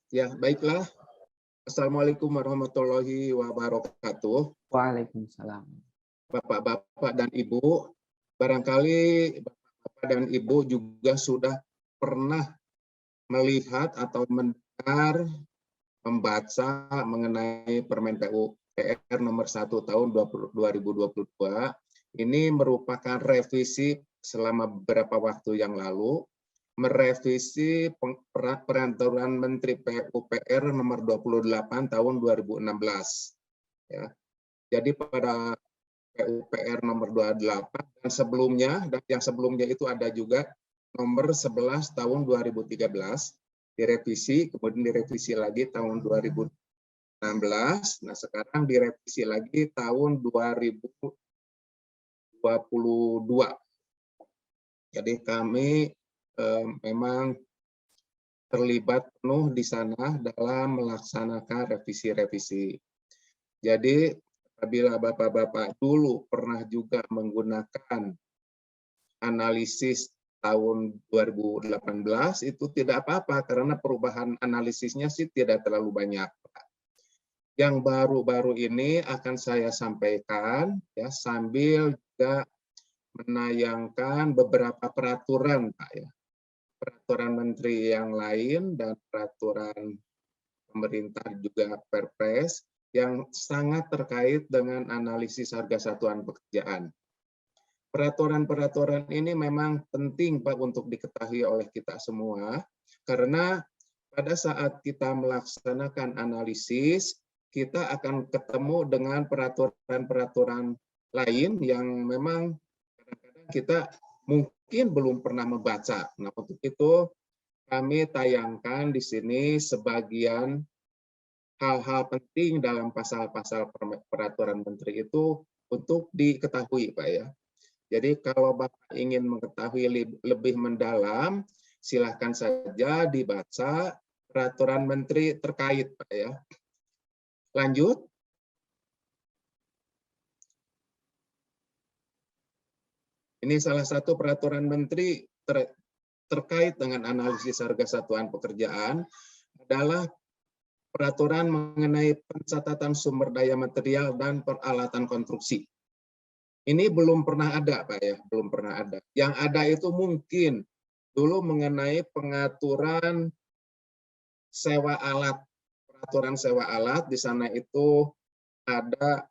Ya, baiklah. Assalamualaikum warahmatullahi wabarakatuh. Waalaikumsalam. Bapak-bapak dan Ibu, barangkali Bapak dan Ibu juga sudah pernah melihat atau mendengar, membaca mengenai Permen PUPR nomor 1 tahun 2022. Ini merupakan revisi selama beberapa waktu yang lalu, merevisi Peraturan Menteri PUPR nomor 28 tahun 2016. Ya. Jadi pada PUPR nomor 28 dan yang sebelumnya itu ada juga nomor 11 tahun 2013 direvisi, kemudian direvisi lagi tahun 2016. Nah, sekarang direvisi lagi tahun 2022. Jadi kami memang terlibat penuh di sana dalam melaksanakan revisi-revisi. Jadi apabila Bapak-Bapak dulu pernah juga menggunakan analisis tahun 2018, itu tidak apa-apa karena perubahan analisisnya sih tidak terlalu banyak. Yang baru-baru ini akan saya sampaikan ya sambil juga menayangkan beberapa peraturan, Pak ya. Peraturan menteri yang lain dan peraturan pemerintah juga Perpres yang sangat terkait dengan analisis harga satuan pekerjaan. Peraturan-peraturan ini memang penting Pak untuk diketahui oleh kita semua, karena pada saat kita melaksanakan analisis, kita akan ketemu dengan peraturan-peraturan lain yang memang kadang-kadang kita mungkin belum pernah membaca. Nah, untuk itu kami tayangkan di sini sebagian hal-hal penting dalam pasal-pasal peraturan menteri itu untuk diketahui, Pak ya. Jadi kalau Bapak ingin mengetahui lebih mendalam, silahkan saja dibaca peraturan menteri terkait, Pak ya. Lanjut. Ini salah satu peraturan menteri terkait dengan analisis harga satuan pekerjaan adalah peraturan mengenai pencatatan sumber daya material dan peralatan konstruksi. Ini belum pernah ada, Pak ya, belum pernah ada. Yang ada itu mungkin dulu mengenai pengaturan sewa alat. Peraturan sewa alat di sana itu ada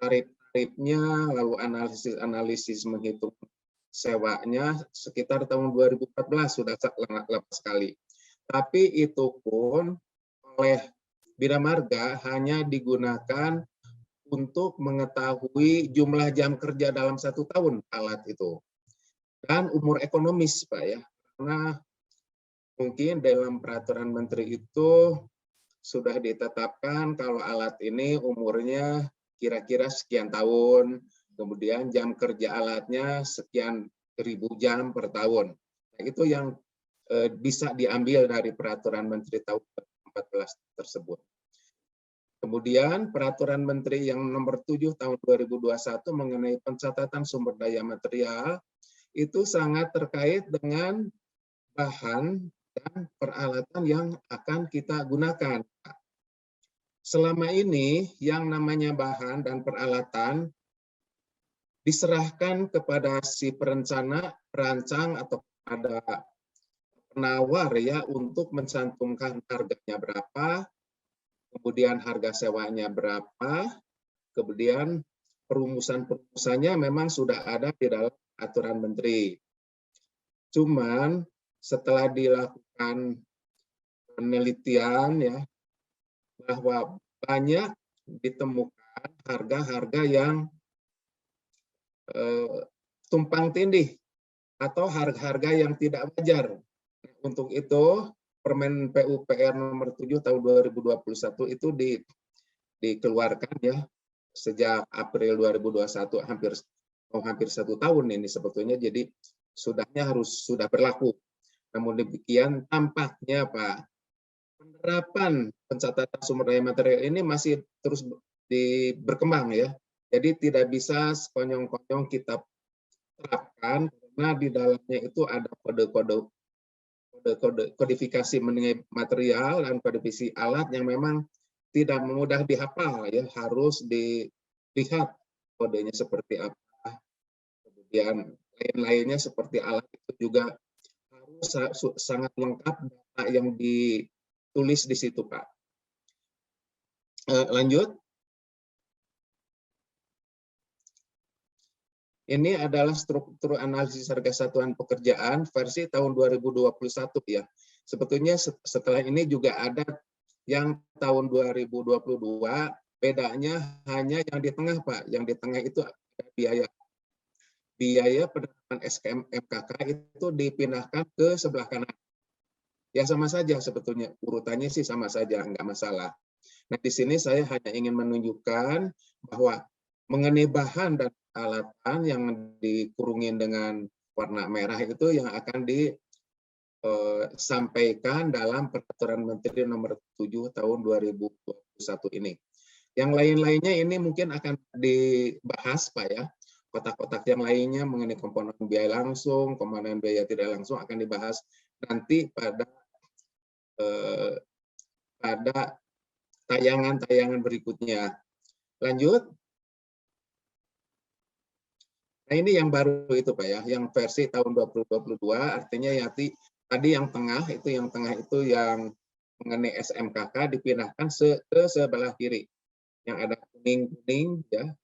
tarif-tarifnya, lalu analisis menghitung sewanya sekitar tahun 2014 sudah lama sekali. Tapi itu pun oleh Bina Marga hanya digunakan untuk mengetahui jumlah jam kerja dalam 1 tahun alat itu. Dan umur ekonomis, Pak ya. Karena mungkin dalam peraturan menteri itu sudah ditetapkan kalau alat ini umurnya kira-kira sekian tahun, kemudian jam kerja alatnya sekian ribu jam per tahun. Nah, itu yang bisa diambil dari peraturan menteri tahun 2014 tersebut. Kemudian peraturan menteri yang nomor 7 tahun 2021 mengenai pencatatan sumber daya material itu sangat terkait dengan bahan dan peralatan yang akan kita gunakan. Selama ini yang namanya bahan dan peralatan diserahkan kepada si perencana, perancang atau kepada penawar ya untuk mencantumkan harganya berapa, kemudian harga sewanya berapa, kemudian perumusan-perumusannya memang sudah ada di dalam aturan menteri. Cuman setelah dilakukan penelitian ya bahwa banyak ditemukan harga-harga yang tumpang tindih atau harga-harga yang tidak wajar. Untuk itu Permen PUPR nomor 7 tahun 2021 itu dikeluarkan ya sejak April 2021 hampir 1 tahun ini sebetulnya, jadi sudah berlaku. Namun demikian tampaknya Pak, penerapan pencatatan sumber daya material ini masih terus berkembang ya. Jadi tidak bisa sekonyong-konyong kita terapkan karena di dalamnya itu ada kode-kode kodifikasi mengenai material dan kodifikasi alat yang memang tidak mudah dihafal, ya, harus dilihat kodenya seperti apa, kemudian lain-lainnya seperti alat itu juga harus sangat lengkap data yang ditulis di situ, Pak. Lanjut. Ini adalah struktur analisis harga satuan pekerjaan versi tahun 2021 ya. Sebetulnya setelah ini juga ada yang tahun 2022, bedanya hanya yang di tengah, Pak. Yang di tengah itu ada biaya penerapan SKM MKK itu dipindahkan ke sebelah kanan. Ya sama saja sebetulnya, urutannya sih sama saja, nggak masalah. Nah di sini saya hanya ingin menunjukkan bahwa mengenai bahan dan alatan yang dikurungin dengan warna merah itu yang akan disampaikan dalam Peraturan Menteri Nomor 7 Tahun 2021 ini. Yang lain-lainnya ini mungkin akan dibahas, Pak, ya. Kotak-kotak yang lainnya mengenai komponen biaya langsung, komponen biaya tidak langsung akan dibahas nanti pada tayangan-tayangan berikutnya. Lanjut. Nah ini yang baru itu, Pak, ya, yang versi tahun 2022, artinya ya tadi yang tengah itu yang mengenai SMKK dipindahkan ke sebelah kiri. Yang ada kuning-kuning ya,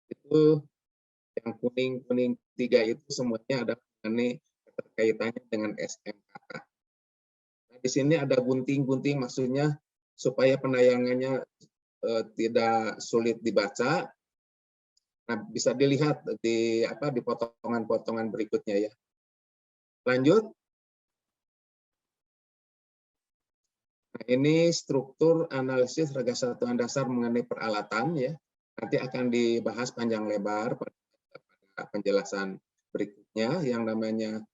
itu yang kuning-kuning 3 itu semuanya ada mengenai kaitannya dengan SMKK. Nah, di sini ada gunting-gunting, maksudnya supaya penayangannya tidak sulit dibaca. Nah, bisa dilihat di potongan-potongan berikutnya ya. Lanjut. Nah, ini struktur analisis harga satuan dasar mengenai peralatan ya. Nanti akan dibahas panjang lebar pada penjelasan berikutnya. Yang namanya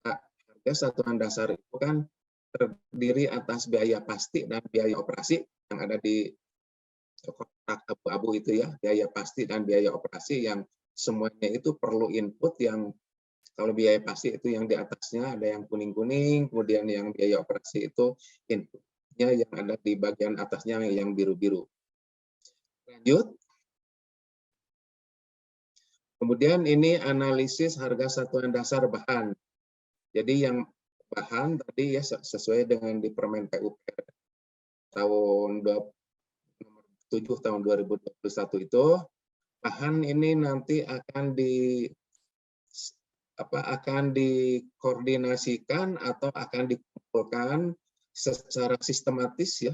harga satuan dasar itu kan terdiri atas biaya pasti dan biaya operasi yang ada di kotak abu-abu itu ya, biaya pasti dan biaya operasi yang semuanya itu perlu input. Yang kalau biaya pasti itu yang di atasnya ada yang kuning-kuning, kemudian yang biaya operasi itu inputnya yang ada di bagian atasnya yang biru-biru. Lanjut. Kemudian ini analisis harga satuan dasar bahan. Jadi yang bahan tadi ya sesuai dengan di Permen PUPR tahun 7 tahun 2021 itu, bahan ini nanti akan dikoordinasikan atau akan dikumpulkan secara sistematis ya.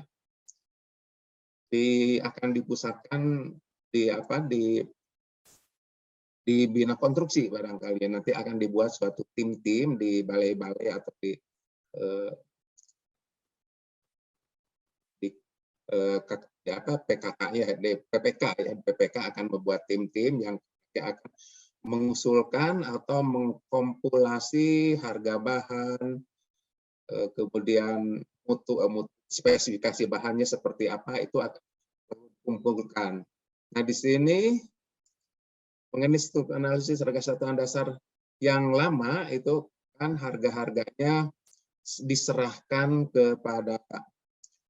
Akan dipusatkan di bina konstruksi barangkali. Nanti akan dibuat suatu tim-tim di balai-balai atau di PKK ya, di PPK akan membuat tim-tim yang akan mengusulkan atau mengkompilasi harga bahan, kemudian spesifikasi bahannya seperti apa, itu akan dikumpulkan. Nah di sini mengenai struktur analisis harga satuan dasar yang lama itu kan harga-harganya diserahkan kepada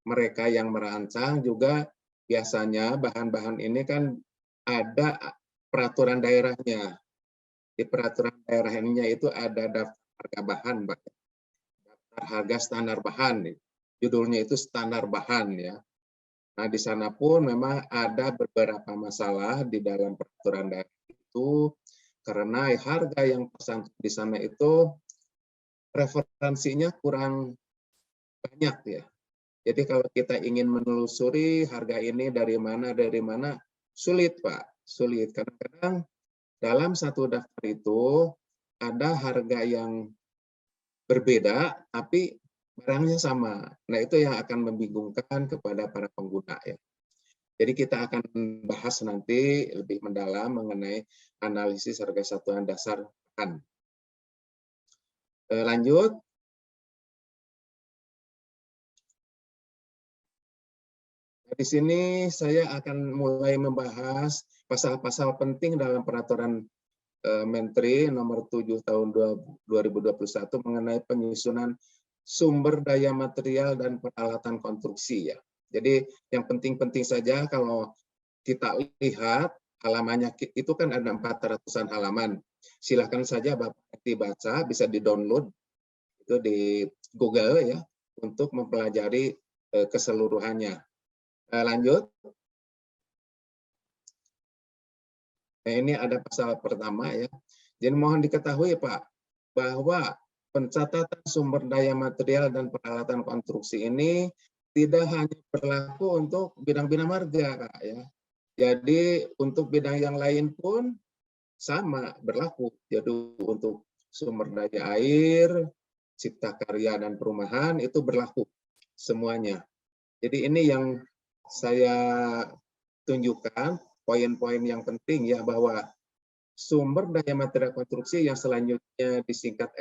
mereka yang merancang. Juga biasanya bahan-bahan ini kan ada peraturan daerahnya. Di peraturan daerahnya itu ada daftar harga bahan, daftar harga standar bahan. Judulnya itu standar bahan ya. Nah di sana pun memang ada beberapa masalah di dalam peraturan daerah itu karena harga yang tercantum di sana itu referensinya kurang banyak ya. Jadi kalau kita ingin menelusuri harga ini dari mana, sulit, Pak. Sulit. Kadang-kadang dalam satu daftar itu ada harga yang berbeda, tapi barangnya sama. Nah, itu yang akan membingungkan kepada para pengguna ya. Jadi kita akan bahas nanti lebih mendalam mengenai analisis harga satuan dasar bahan. Lanjut. Di sini saya akan mulai membahas pasal-pasal penting dalam Peraturan Menteri Nomor 7 Tahun 2021 mengenai penyusunan sumber daya material dan peralatan konstruksi ya. Jadi yang penting-penting saja kalau kita lihat halamannya itu kan ada 400-an halaman. Silahkan saja Bapak dibaca, bisa di-download itu di Google ya untuk mempelajari keseluruhannya. Lanjut. Nah, ini ada pasal pertama ya. Jadi mohon diketahui Pak bahwa pencatatan sumber daya material dan peralatan konstruksi ini tidak hanya berlaku untuk bidang-bidang marga Kak ya. Jadi untuk bidang yang lain pun sama berlaku. Jadi untuk sumber daya air, cipta karya dan perumahan itu berlaku semuanya. Jadi ini yang saya tunjukkan poin-poin yang penting ya bahwa sumber daya material konstruksi yang selanjutnya disingkat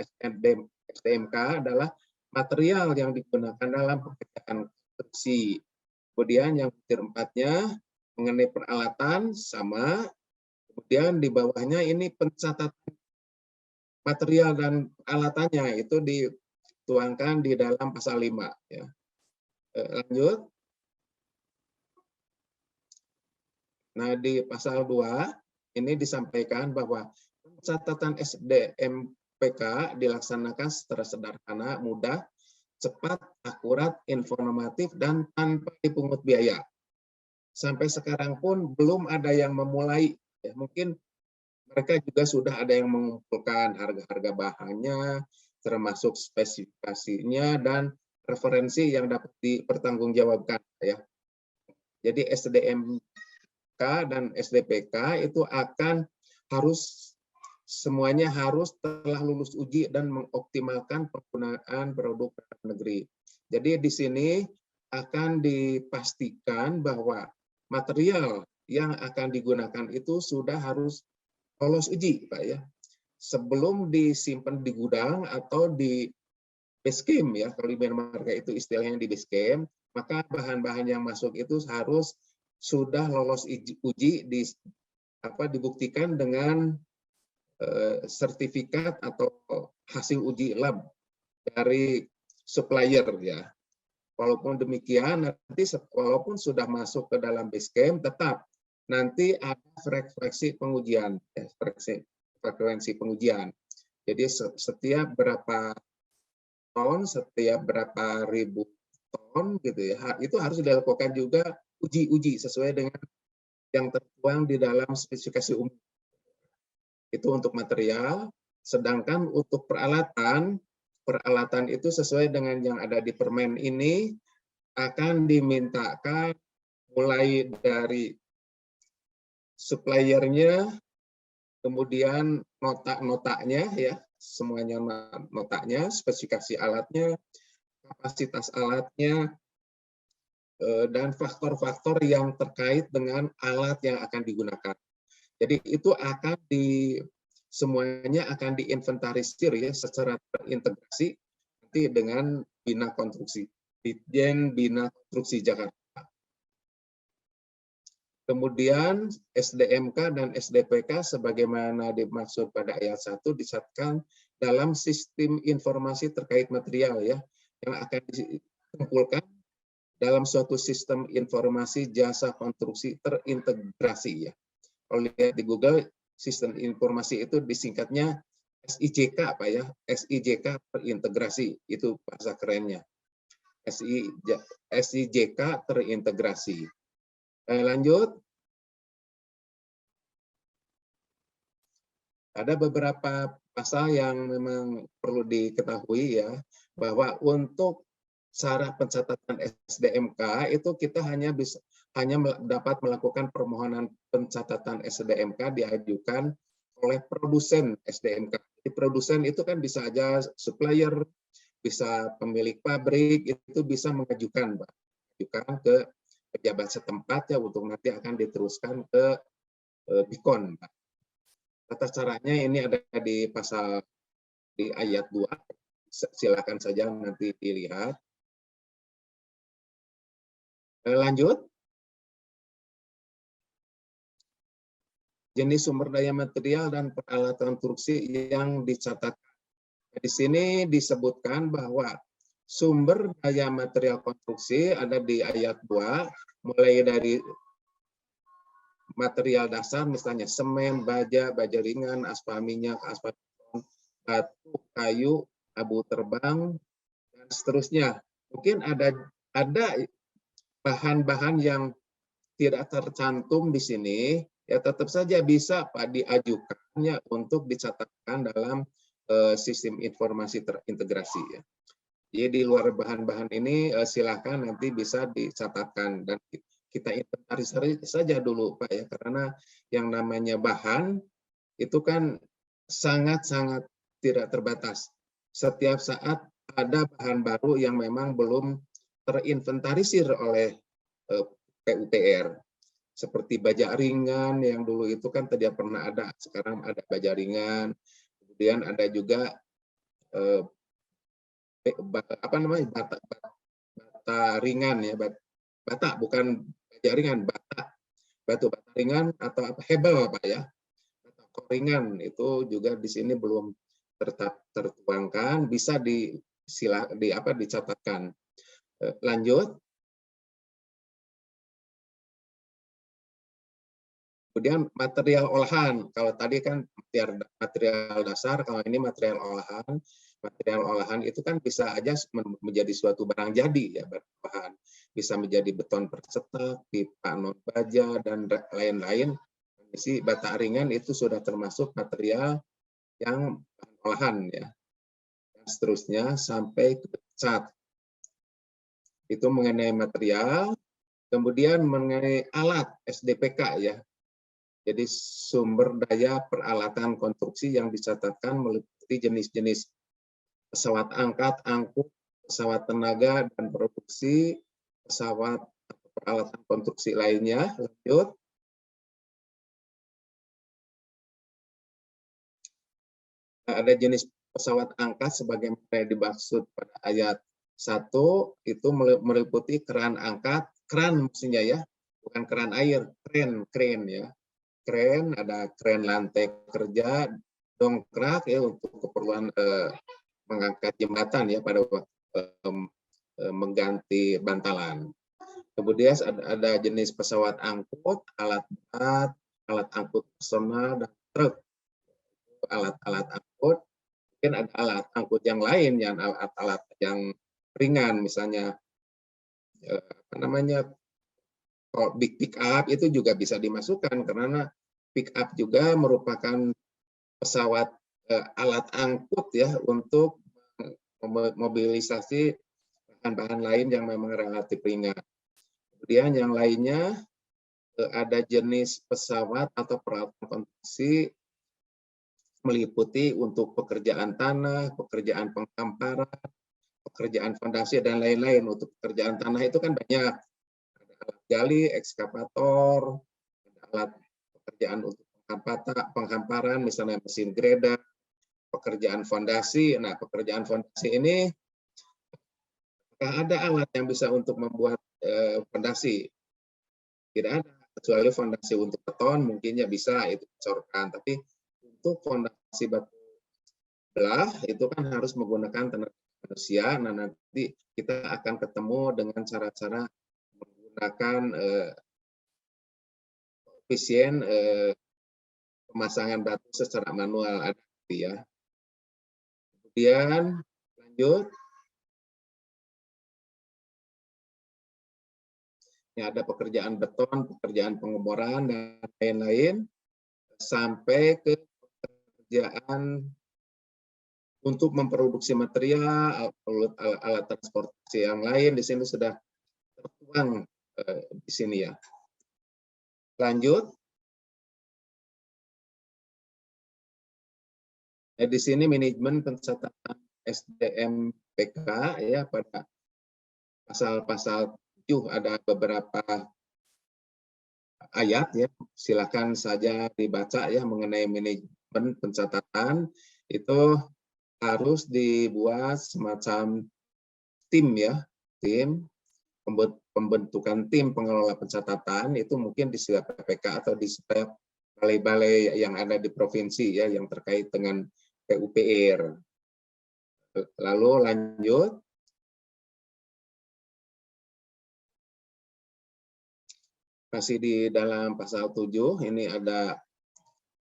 SDMK adalah material yang digunakan dalam pekerjaan konstruksi. Kemudian yang keempatnya mengenai peralatan sama. Kemudian di bawahnya ini pencatatan material dan peralatannya itu dituangkan di dalam pasal 5 ya. Lanjut. Nah, di pasal 2 ini disampaikan bahwa pencatatan SDMPK dilaksanakan secara sederhana, mudah, cepat, akurat, informatif, dan tanpa dipungut biaya. Sampai sekarang pun belum ada yang memulai. Ya, mungkin mereka juga sudah ada yang mengumpulkan harga-harga bahannya, termasuk spesifikasinya, dan referensi yang dapat dipertanggungjawabkan. Ya. Jadi SDMK dan SDPK itu akan semuanya harus telah lulus uji dan mengoptimalkan penggunaan produk dalam negeri. Jadi di sini akan dipastikan bahwa material yang akan digunakan itu sudah harus lolos uji, Pak ya. Sebelum disimpan di gudang atau di base camp ya, kalau di marga itu istilahnya di base camp, maka bahan-bahan yang masuk itu harus sudah lolos uji dibuktikan dengan sertifikat atau hasil uji lab dari supplier ya. Walaupun demikian, nanti walaupun sudah masuk ke dalam base camp, tetap nanti ada frekuensi pengujian, frekuensi pengujian. Jadi setiap berapa ton, setiap berapa ribu ton, gitu ya, itu harus dilakukan juga uji sesuai dengan yang tertuang di dalam spesifikasi umum. Itu untuk material, sedangkan untuk peralatan itu sesuai dengan yang ada di permen ini akan dimintakan mulai dari suppliernya, kemudian notanya ya, semuanya notanya, spesifikasi alatnya, kapasitas alatnya, dan faktor-faktor yang terkait dengan alat yang akan digunakan. Jadi itu semuanya akan diinventarisir ya secara terintegrasi nanti dengan Bina Konstruksi, Ditjen Bina Konstruksi Jakarta. Kemudian SDMK dan SDPK sebagaimana dimaksud pada ayat 1 disatukan dalam sistem informasi terkait material ya yang akan dikumpulkan dalam suatu sistem informasi jasa konstruksi terintegrasi ya. Kalau lihat di Google, sistem informasi itu disingkatnya SIJK, Pak ya. SIJK terintegrasi, itu bahasa kerennya. SIJK terintegrasi. Lanjut. Ada beberapa pasal yang memang perlu diketahui ya, bahwa untuk cara pencatatan SDMK itu kita hanya dapat melakukan permohonan pencatatan SDMK diajukan oleh produsen SDMK. Di produsen itu kan bisa aja supplier, bisa pemilik pabrik, itu bisa mengajukan ke pejabat setempat ya untuk nanti akan diteruskan ke BIKON. Tata caranya ini ada di pasal di ayat 2. Silakan saja nanti dilihat. Lanjut. Jenis sumber daya material dan peralatan konstruksi yang dicatatkan. Di sini disebutkan bahwa Sumber daya material konstruksi ada di ayat 2, mulai dari material dasar misalnya semen, baja ringan, aspal minyak, aspal beton, batu, kayu, abu terbang, dan seterusnya. Mungkin ada bahan-bahan yang tidak tercantum di sini, ya tetap saja bisa Pak diajukannya untuk dicatatkan dalam sistem informasi terintegrasi ya. Jadi di luar bahan-bahan ini silakan nanti bisa dicatatkan dan kita inventarisasi saja dulu Pak ya, karena yang namanya bahan itu kan sangat-sangat tidak terbatas. Setiap saat ada bahan baru yang memang belum terinventarisir oleh PUPR. Seperti baja ringan yang dulu itu kan tidak pernah ada, sekarang ada baja ringan. Kemudian ada juga bata ringan ya, bata bukan baja ringan, batu bata ringan atau hebel Pak ya. Bata ringan itu juga di sini belum tertuangkan, bisa dicatatkan. Lanjut. Kemudian material olahan, kalau tadi kan material dasar, kalau ini material olahan. Material olahan itu kan bisa aja menjadi suatu barang jadi ya, bahan. Bisa menjadi beton percetak, pipa non baja dan lain-lain. Kondisi bata ringan itu sudah termasuk material yang bahan olahan ya. Dan seterusnya sampai ke cat. Itu mengenai material, kemudian mengenai alat SDPK ya. Jadi sumber daya peralatan konstruksi yang dicatatkan meliputi jenis-jenis pesawat angkat, angkut, pesawat tenaga dan produksi, pesawat atau peralatan konstruksi lainnya. Lanjut. Ada jenis pesawat angkat sebagaimana dimaksud pada ayat 1, itu meliputi keran angkat, keran maksudnya ya, bukan keran air, kren ya. Kren, ada kren lantai kerja, dongkrak ya untuk keperluan mengangkat jembatan ya pada waktu mengganti bantalan. Kemudian ada jenis pesawat angkut, alat berat, alat angkut personal dan truk. Alat-alat angkut, mungkin ada alat angkut yang lain, yang alat-alat yang ringan, misalnya apa namanya, big pick up itu juga bisa dimasukkan karena pick up juga merupakan pesawat alat angkut ya untuk mobilisasi bahan-bahan lain yang memang relatif ringan. Kemudian yang lainnya ada jenis pesawat atau peralatan konstruksi meliputi untuk pekerjaan tanah, pekerjaan penghamparan, pekerjaan fondasi dan lain-lain. Untuk pekerjaan tanah itu kan banyak. Alat gali, ekskavator, alat pekerjaan untuk penghamparan, misalnya mesin grader, pekerjaan fondasi. Nah, pekerjaan fondasi ini ada alat yang bisa untuk membuat fondasi. Tidak ada, kecuali fondasi untuk beton mungkinnya bisa itu dicorkan. Tapi untuk fondasi batu belah itu kan harus menggunakan tenaga manusia. Nah, nanti kita akan ketemu dengan cara-cara menggunakan efisien pemasangan batu secara manual ada ya. Kemudian lanjut. Ini ada pekerjaan beton, pekerjaan pengeboran dan lain-lain sampai ke pekerjaan untuk memproduksi material, alat transportasi yang lain di sini sudah tertuang di sini ya. Lanjut. Nah, di sini manajemen pencatatan SDM PK ya, pada pasal-pasal 7 ada beberapa ayat ya. Silakan saja dibaca ya mengenai manajemen pencatatan. Itu harus dibuat semacam tim ya, tim pembentukan tim pengelola pencatatan itu mungkin di setiap PPK atau di setiap balai-balai yang ada di provinsi ya yang terkait dengan PUPR. Lalu lanjut. Masih di dalam pasal 7, ini ada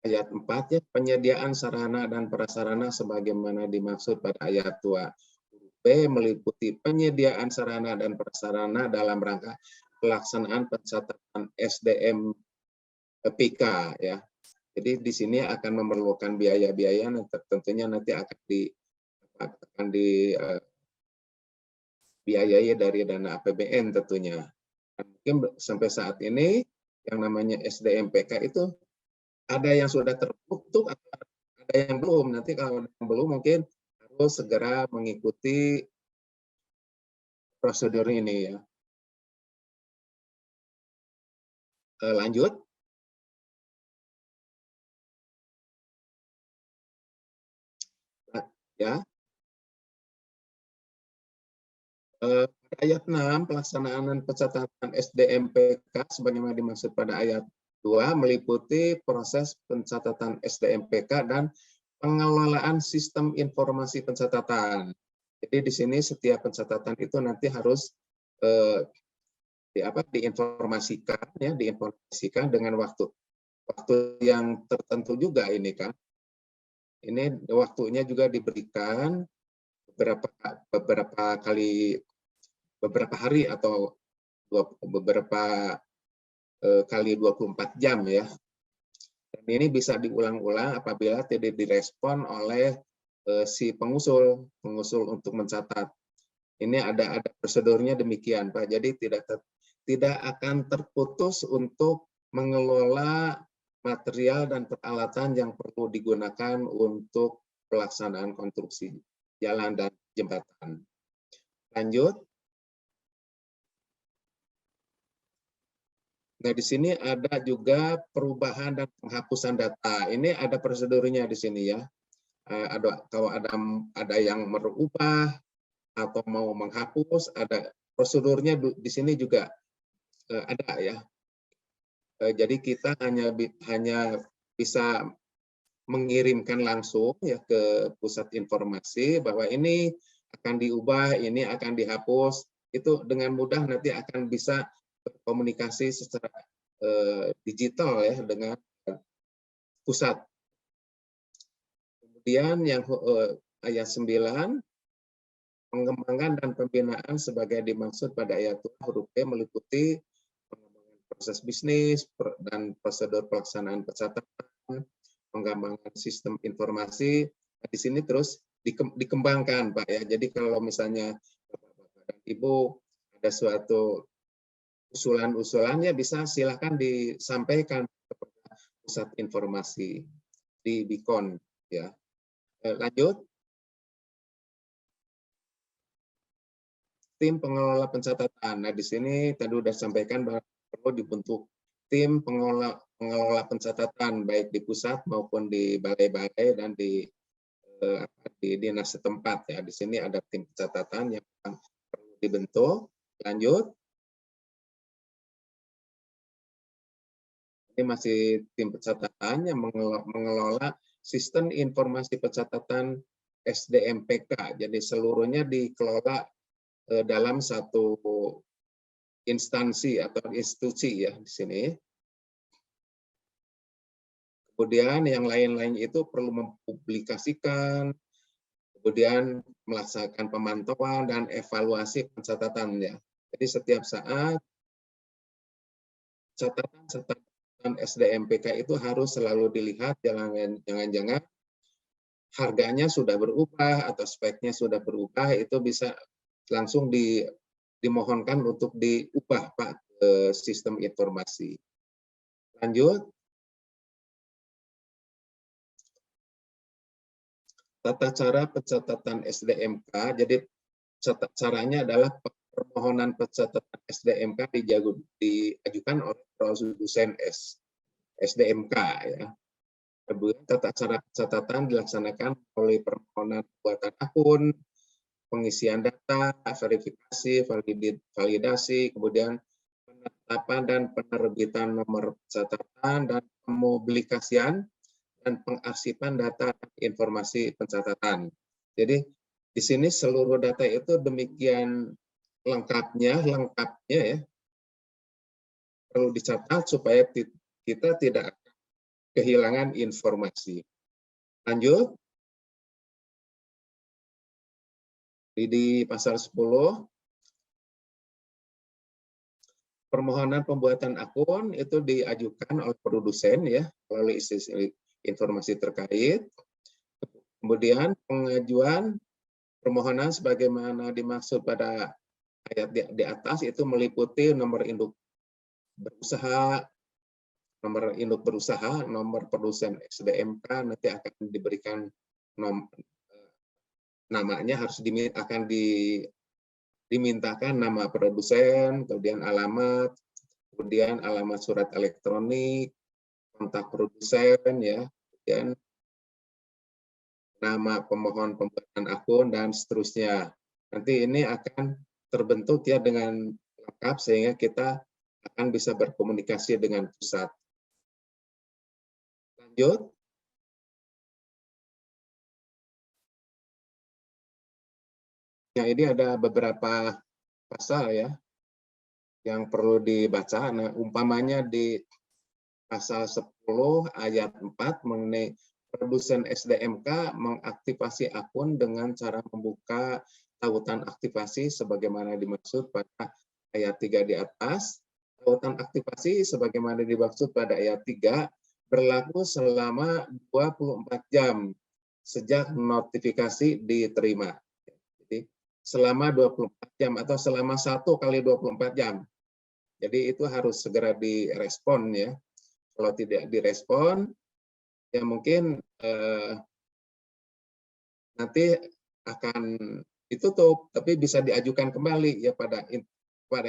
ayat 4 ya, penyediaan sarana dan prasarana sebagaimana dimaksud pada ayat 2. B meliputi penyediaan sarana dan prasarana dalam rangka pelaksanaan pencatatan SDM PK ya. Jadi di sini akan memerlukan biaya-biaya tentunya nanti akan dibiayai dari dana APBN tentunya. Mungkin sampai saat ini yang namanya SDMPK itu ada yang sudah terbentuk atau ada yang belum. Nanti kalau yang belum mungkin harus segera mengikuti prosedur ini ya. Lanjut. Ya. Ayat 6, pelaksanaan dan pencatatan SDMPK sebagaimana dimaksud pada ayat 2 meliputi proses pencatatan SDMPK dan pengelolaan sistem informasi pencatatan. Jadi di sini setiap pencatatan itu nanti harus diinformasikan dengan waktu yang tertentu juga ini kan. Ini waktunya juga diberikan beberapa hari atau beberapa kali 24 jam ya. Dan ini bisa diulang-ulang apabila tidak direspon oleh si pengusul untuk mencatat. Ini ada prosedurnya demikian, Pak. Jadi tidak akan terputus untuk mengelola material dan peralatan yang perlu digunakan untuk pelaksanaan konstruksi jalan dan jembatan. Lanjut. Nah, di sini ada juga perubahan dan penghapusan data. Ini ada prosedurnya di sini ya. Kalau ada yang merubah atau mau menghapus, ada prosedurnya di sini juga ada ya. Jadi kita hanya bisa mengirimkan langsung ya ke pusat informasi bahwa ini akan diubah, ini akan dihapus. Itu dengan mudah nanti akan bisa berkomunikasi secara digital ya dengan pusat. Kemudian yang ayat 9, pengembangan dan pembinaan sebagai dimaksud pada ayat 2 huruf B meliputi pengembangan proses bisnis dan prosedur pelaksanaan pencatatan, pengembangan sistem informasi. Di sini terus dikembangkan, Pak ya. Jadi kalau misalnya Bapak-bapak dan Ibu ada suatu usulan-usulannya bisa silakan disampaikan kepada pusat informasi di BIKON ya. Lanjut. Tim pengelola pencatatan. Nah, di sini tadi sudah sampaikan bahwa perlu dibentuk tim pengelola pencatatan baik di pusat maupun di balai-balai dan di dinas setempat ya. Di sini ada tim pencatatan yang perlu dibentuk. Lanjut. Ini masih tim pencatatan yang mengelola sistem informasi pencatatan SDMPK. Jadi seluruhnya dikelola dalam satu instansi atau institusi ya di sini. Kemudian yang lain-lain itu perlu mempublikasikan, kemudian melaksanakan pemantauan dan evaluasi pencatatannya. Jadi setiap saat catatan SDMPK itu harus selalu dilihat, jangan-jangan harganya sudah berubah atau speknya sudah berubah, itu bisa langsung dimohonkan untuk diubah Pak sistem informasi. Lanjut. Tata cara pencatatan SDMK, jadi caranya adalah permohonan pencatatan SDMK diajukan oleh produsen SDMK ya. Kemudian tata cara pencatatan dilaksanakan oleh permohonan pembuatan akun, pengisian data, verifikasi, validasi, kemudian penetapan dan penerbitan nomor pencatatan dan pemupublikasian dan pengarsipan data informasi pencatatan. Jadi di sini seluruh data itu demikian lengkapnya ya. perlu dicatat supaya kita tidak kehilangan informasi. Lanjut. Di pasal 10, permohonan pembuatan akun itu diajukan oleh produsen ya melalui informasi terkait. Kemudian pengajuan permohonan sebagaimana dimaksud pada ayat di atas itu meliputi nomor induk berusaha, nomor produsen SDMK, nanti akan diberikan namanya harus dimintakan nama produsen, kemudian alamat surat elektronik, kontak produsen ya, kemudian nama pemohon pembuatan akun dan seterusnya. Nanti ini akan terbentuk ya dengan lengkap sehingga kita akan bisa berkomunikasi dengan pusat. Lanjut. Ya, ini ada beberapa pasal ya yang perlu dibaca. Nah, umpamanya di pasal 10 ayat 4 mengenai produsen SDMK mengaktifasi akun dengan cara membuka tautan aktivasi sebagaimana dimaksud pada ayat 3 di atas. Tautan aktivasi sebagaimana dimaksud pada ayat 3 berlaku selama 24 jam sejak notifikasi diterima. Jadi selama 24 jam atau selama 1 kali 24 jam. Jadi itu harus segera direspon ya. Kalau tidak direspon, ya mungkin nanti akan ditutup, tapi bisa diajukan kembali ya pada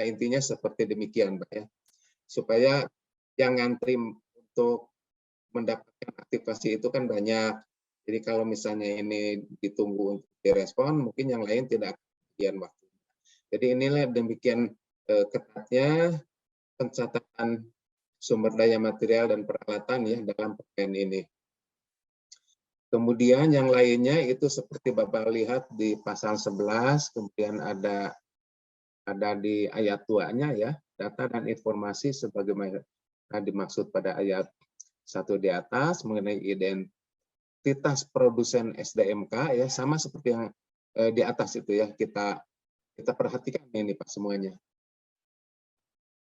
intinya seperti demikian, Pak ya. Supaya yang ngantri untuk mendapatkan aktivasi itu kan banyak. Jadi kalau misalnya ini ditunggu untuk direspon, mungkin yang lain tidak kemudian waktu. Jadi inilah demikian ketatnya pencatatan sumber daya material dan peralatan ya dalam PPN ini. Kemudian yang lainnya itu seperti Bapak lihat di pasal 11, kemudian ada di ayat 2-nya ya, data dan informasi sebagaimana dimaksud pada ayat 1 di atas mengenai identitas produsen SDMK ya, sama seperti yang di atas itu ya, kita perhatikan ini Pak semuanya.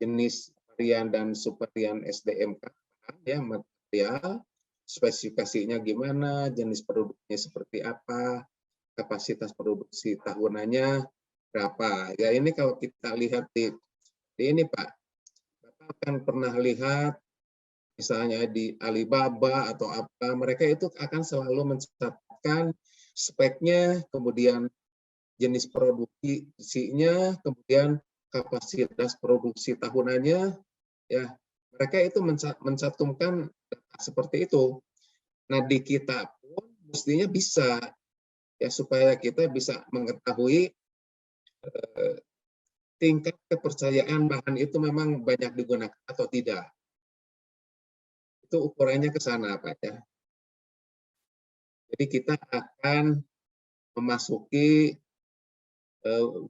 Jenis varian dan subvarian SDMK ya, material, spesifikasinya gimana, jenis produknya seperti apa, kapasitas produksi tahunannya berapa. Ya ini kalau kita lihat di ini Pak, Bapak akan pernah lihat misalnya di Alibaba atau apa, mereka itu akan selalu mencatatkan speknya, kemudian jenis produksinya, kemudian kapasitas produksi tahunannya, ya mereka itu mencantumkan seperti itu. Nah di kita pun mestinya bisa ya supaya kita bisa mengetahui tingkat kepercayaan bahan itu memang banyak digunakan atau tidak. Itu ukurannya ke sana Pak ya. Jadi kita akan memasuki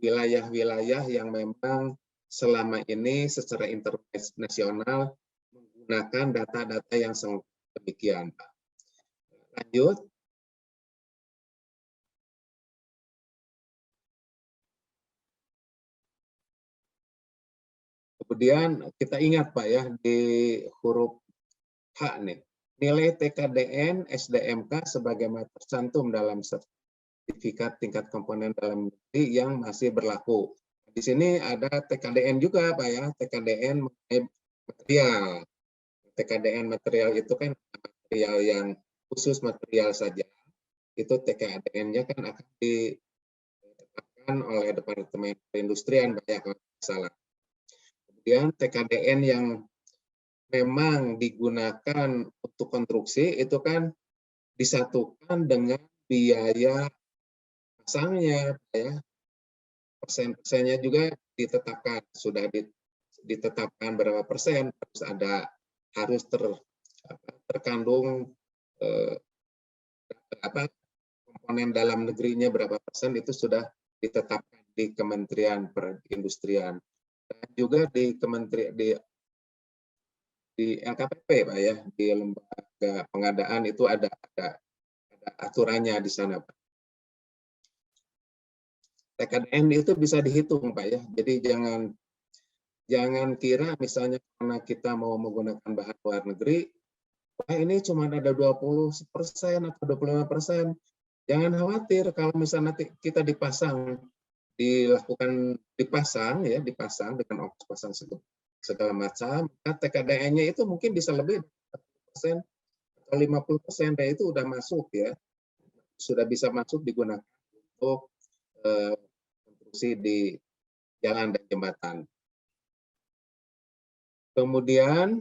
wilayah-wilayah yang memang selama ini secara internasional menggunakan data-data yang demikian, Pak. Lanjut. Kemudian kita ingat Pak ya di huruf H nih, nilai TKDN SDMK sebagaimana tercantum dalam sertifikat tingkat komponen dalam negeri yang masih berlaku. Di sini ada TKDN juga Pak ya, TKDN material. TKDN material itu kan material yang khusus material saja. Itu TKDN-nya kan akan ditetapkan oleh Departemen Perindustrian Pak ya kalau tidak salah. Kemudian TKDN yang memang digunakan untuk konstruksi itu kan disatukan dengan biaya pasangnya ya, persen-persennya juga ditetapkan, sudah ditetapkan berapa persen, harus terkandung komponen dalam negerinya berapa persen, itu sudah ditetapkan di Kementerian Perindustrian dan juga di di LKPP Pak ya, di lembaga pengadaan itu ada aturannya di sana Pak. TKDN itu bisa dihitung Pak ya. Jadi jangan kira misalnya karena kita mau menggunakan bahan luar negeri, wah ini cuma ada 20% atau 25%. Jangan khawatir kalau misalnya nanti kita dipasang dipasang dengan ongkos pasang segala macam, maka TKDN-nya itu mungkin bisa lebih 40% atau 50%, dan itu udah masuk ya, sudah bisa masuk digunakan untuk konstruksi di jalan dan jembatan. Kemudian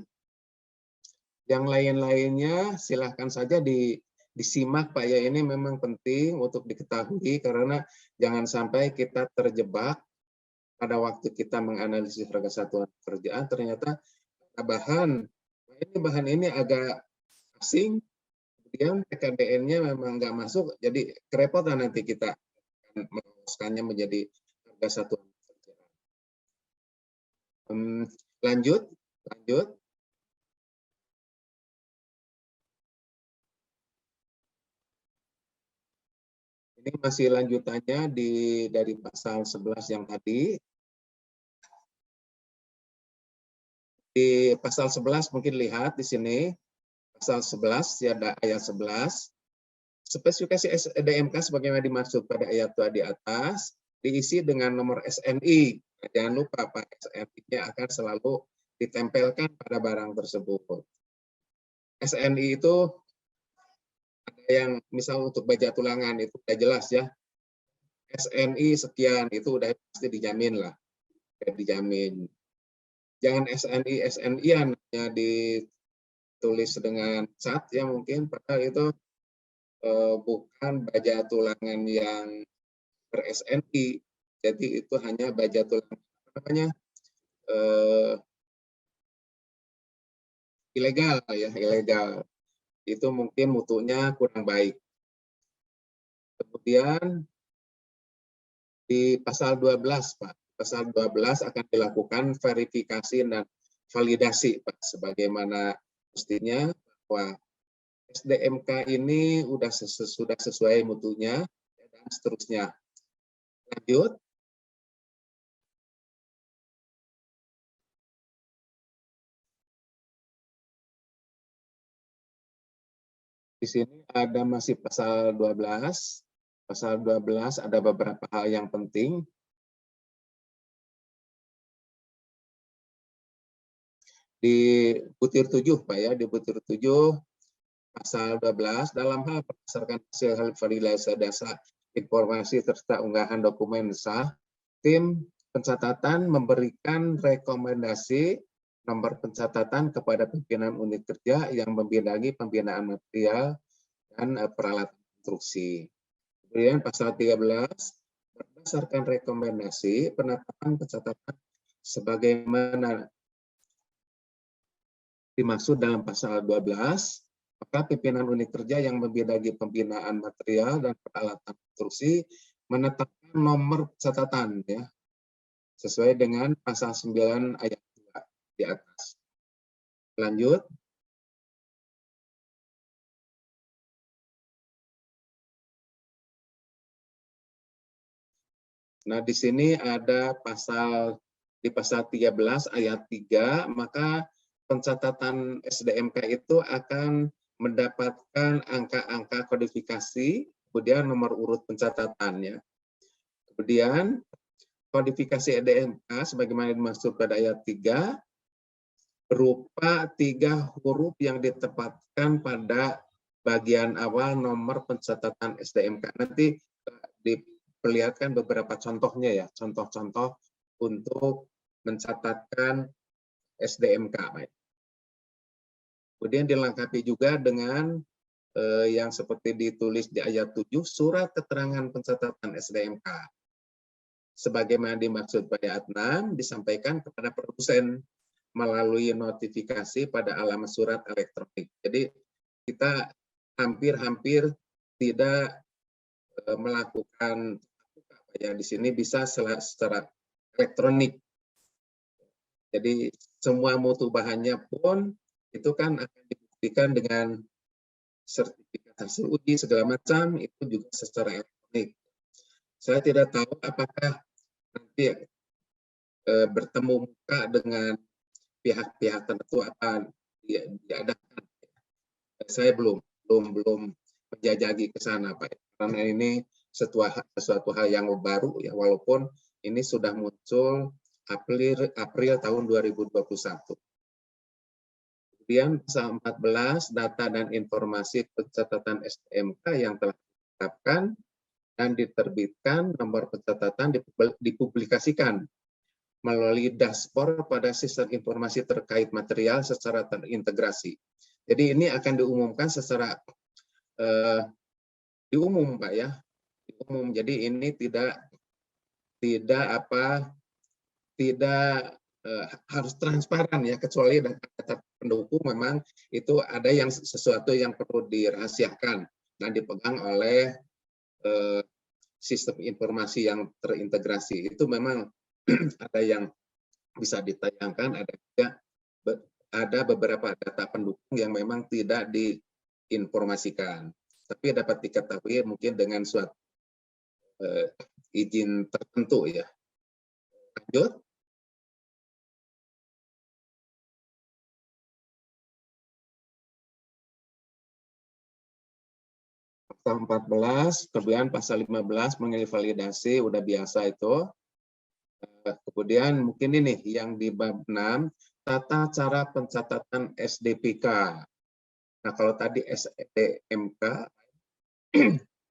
yang lain-lainnya silahkan saja disimak Pak ya, ini memang penting untuk diketahui karena jangan sampai kita terjebak pada waktu kita menganalisis harga satuan pekerjaan ternyata bahan ini agak asing, kemudian TKDN-nya memang nggak masuk, jadi kerepotan nanti kita meloloskannya menjadi harga satuan pekerjaan. Lanjut. Ini masih lanjutannya dari pasal 11 yang tadi. Di pasal 11 mungkin lihat di sini, pasal 11 ya ada ayat 11. Spesifikasi SDMK sebagaimana dimaksud pada ayat 2 di atas diisi dengan nomor SNI. Jangan lupa Pak, SNI-nya akan selalu ditempelkan pada barang tersebut. SNI itu ada yang misal untuk baja tulangan itu sudah jelas ya. SNI sekian itu udah pasti dijamin lah. Dijamin. Jangan SNI-an ya ditulis dengan cat ya mungkin, padahal itu bukan baja tulangan yang ber-SNI. Jadi itu hanya baja tulangan ilegal ya, ilegal. Itu mungkin mutunya kurang baik. Kemudian di pasal 12 Pak, pasal 12 akan dilakukan verifikasi dan validasi Pak, sebagaimana mestinya bahwa SDMK ini sudah sesuai mutunya dan seterusnya. Lanjut. Di sini ada masih pasal 12. Pasal 12 ada beberapa hal yang penting. Di butir 7 Pak ya, di butir 7 pasal 12 dalam hal berdasarkan hasil validasi dasar informasi serta unggahan dokumen sah, tim pencatatan memberikan rekomendasi nomor pencatatan kepada pimpinan unit kerja yang membidangi pembinaan material dan peralatan konstruksi. Kemudian pasal 13 berdasarkan rekomendasi penetapan pencatatan sebagaimana dimaksud dalam pasal 12, maka pimpinan unit kerja yang membidangi pembinaan material dan peralatan konstruksi menetapkan nomor pencatatan ya, sesuai dengan pasal 9 ayat 2 di atas. Lanjut. Nah, di sini ada di pasal 13 ayat 3, maka pencatatan SDMK itu akan mendapatkan angka-angka kodifikasi, kemudian nomor urut pencatatannya. Kemudian kodifikasi SDMK sebagaimana dimaksud pada ayat 3 berupa 3 huruf yang ditempatkan pada bagian awal nomor pencatatan SDMK. Nanti diperlihatkan beberapa contohnya ya, contoh-contoh untuk mencatatkan SDMK. Kemudian dilengkapi juga dengan yang seperti ditulis di ayat 7, surat keterangan pencatatan SDMK. Sebagaimana dimaksud pada ayat 6, disampaikan kepada produsen melalui notifikasi pada alamat surat elektronik. Jadi kita hampir-hampir tidak melakukan ya, di sini bisa secara elektronik. Jadi semua mutu bahannya pun itu kan akan dibuktikan dengan sertifikat hasil uji segala macam, itu juga secara elektronik. Saya tidak tahu apakah nanti bertemu muka dengan pihak-pihak tertentu akan diadakan. Saya belum menjajaki ke sana, Pak. Karena ini sesuatu hal yang baru ya, walaupun ini sudah muncul April tahun 2021. Kemudian pasal 14, data dan informasi pencatatan STMK yang telah ditetapkan dan diterbitkan, nomor pencatatan dipublikasikan melalui dashboard pada sistem informasi terkait material secara terintegrasi. Jadi ini akan diumumkan secara diumum, Pak ya, diumum. Jadi ini tidak harus transparan ya, kecuali data pendukung memang itu ada yang sesuatu yang perlu dirahasiakan dan dipegang oleh sistem informasi yang terintegrasi. Itu memang ada yang bisa ditayangkan, ada beberapa data pendukung yang memang tidak diinformasikan, tapi dapat diketahui mungkin dengan suatu izin tertentu ya. Lanjut. Pasal 14, kemudian pasal 15 mengenai validasi, udah biasa itu. Kemudian mungkin ini yang di bab 6, tata cara pencatatan SDPK. Nah, kalau tadi SDMK,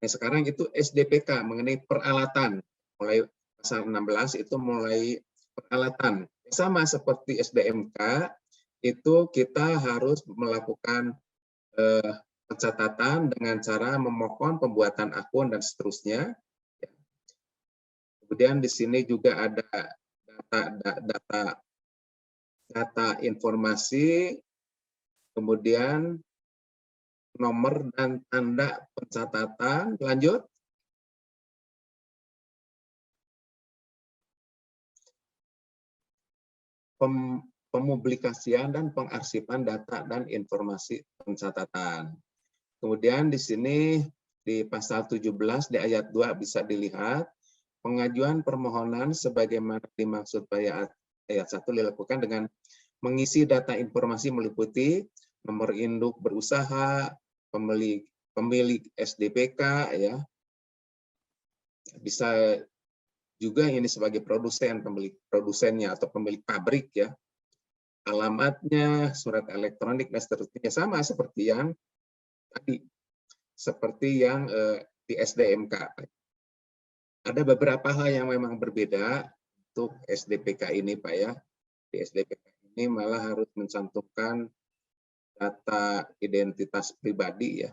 nah sekarang itu SDPK mengenai peralatan. Mulai pasal 16 itu mulai peralatan. Sama seperti SDMK, itu kita harus melakukan pencatatan dengan cara memohon pembuatan akun dan seterusnya. Kemudian di sini juga ada data informasi, kemudian nomor dan tanda pencatatan. Lanjut. Pemupublikasian dan pengarsipan data dan informasi pencatatan. Kemudian di sini di pasal 17 di ayat 2 bisa dilihat pengajuan permohonan sebagaimana dimaksud pada ayat 1 dilakukan dengan mengisi data informasi meliputi nomor induk berusaha, pemilik SDPK ya. Bisa juga ini sebagai produsen, pemilik produsennya atau pemilik pabrik ya. Alamatnya, surat elektronik dan seterusnya sama seperti yang tadi, seperti yang di SDMK. Ada beberapa hal yang memang berbeda untuk SDPK ini, Pak ya. Di SDPK ini malah harus mencantumkan data identitas pribadi ya,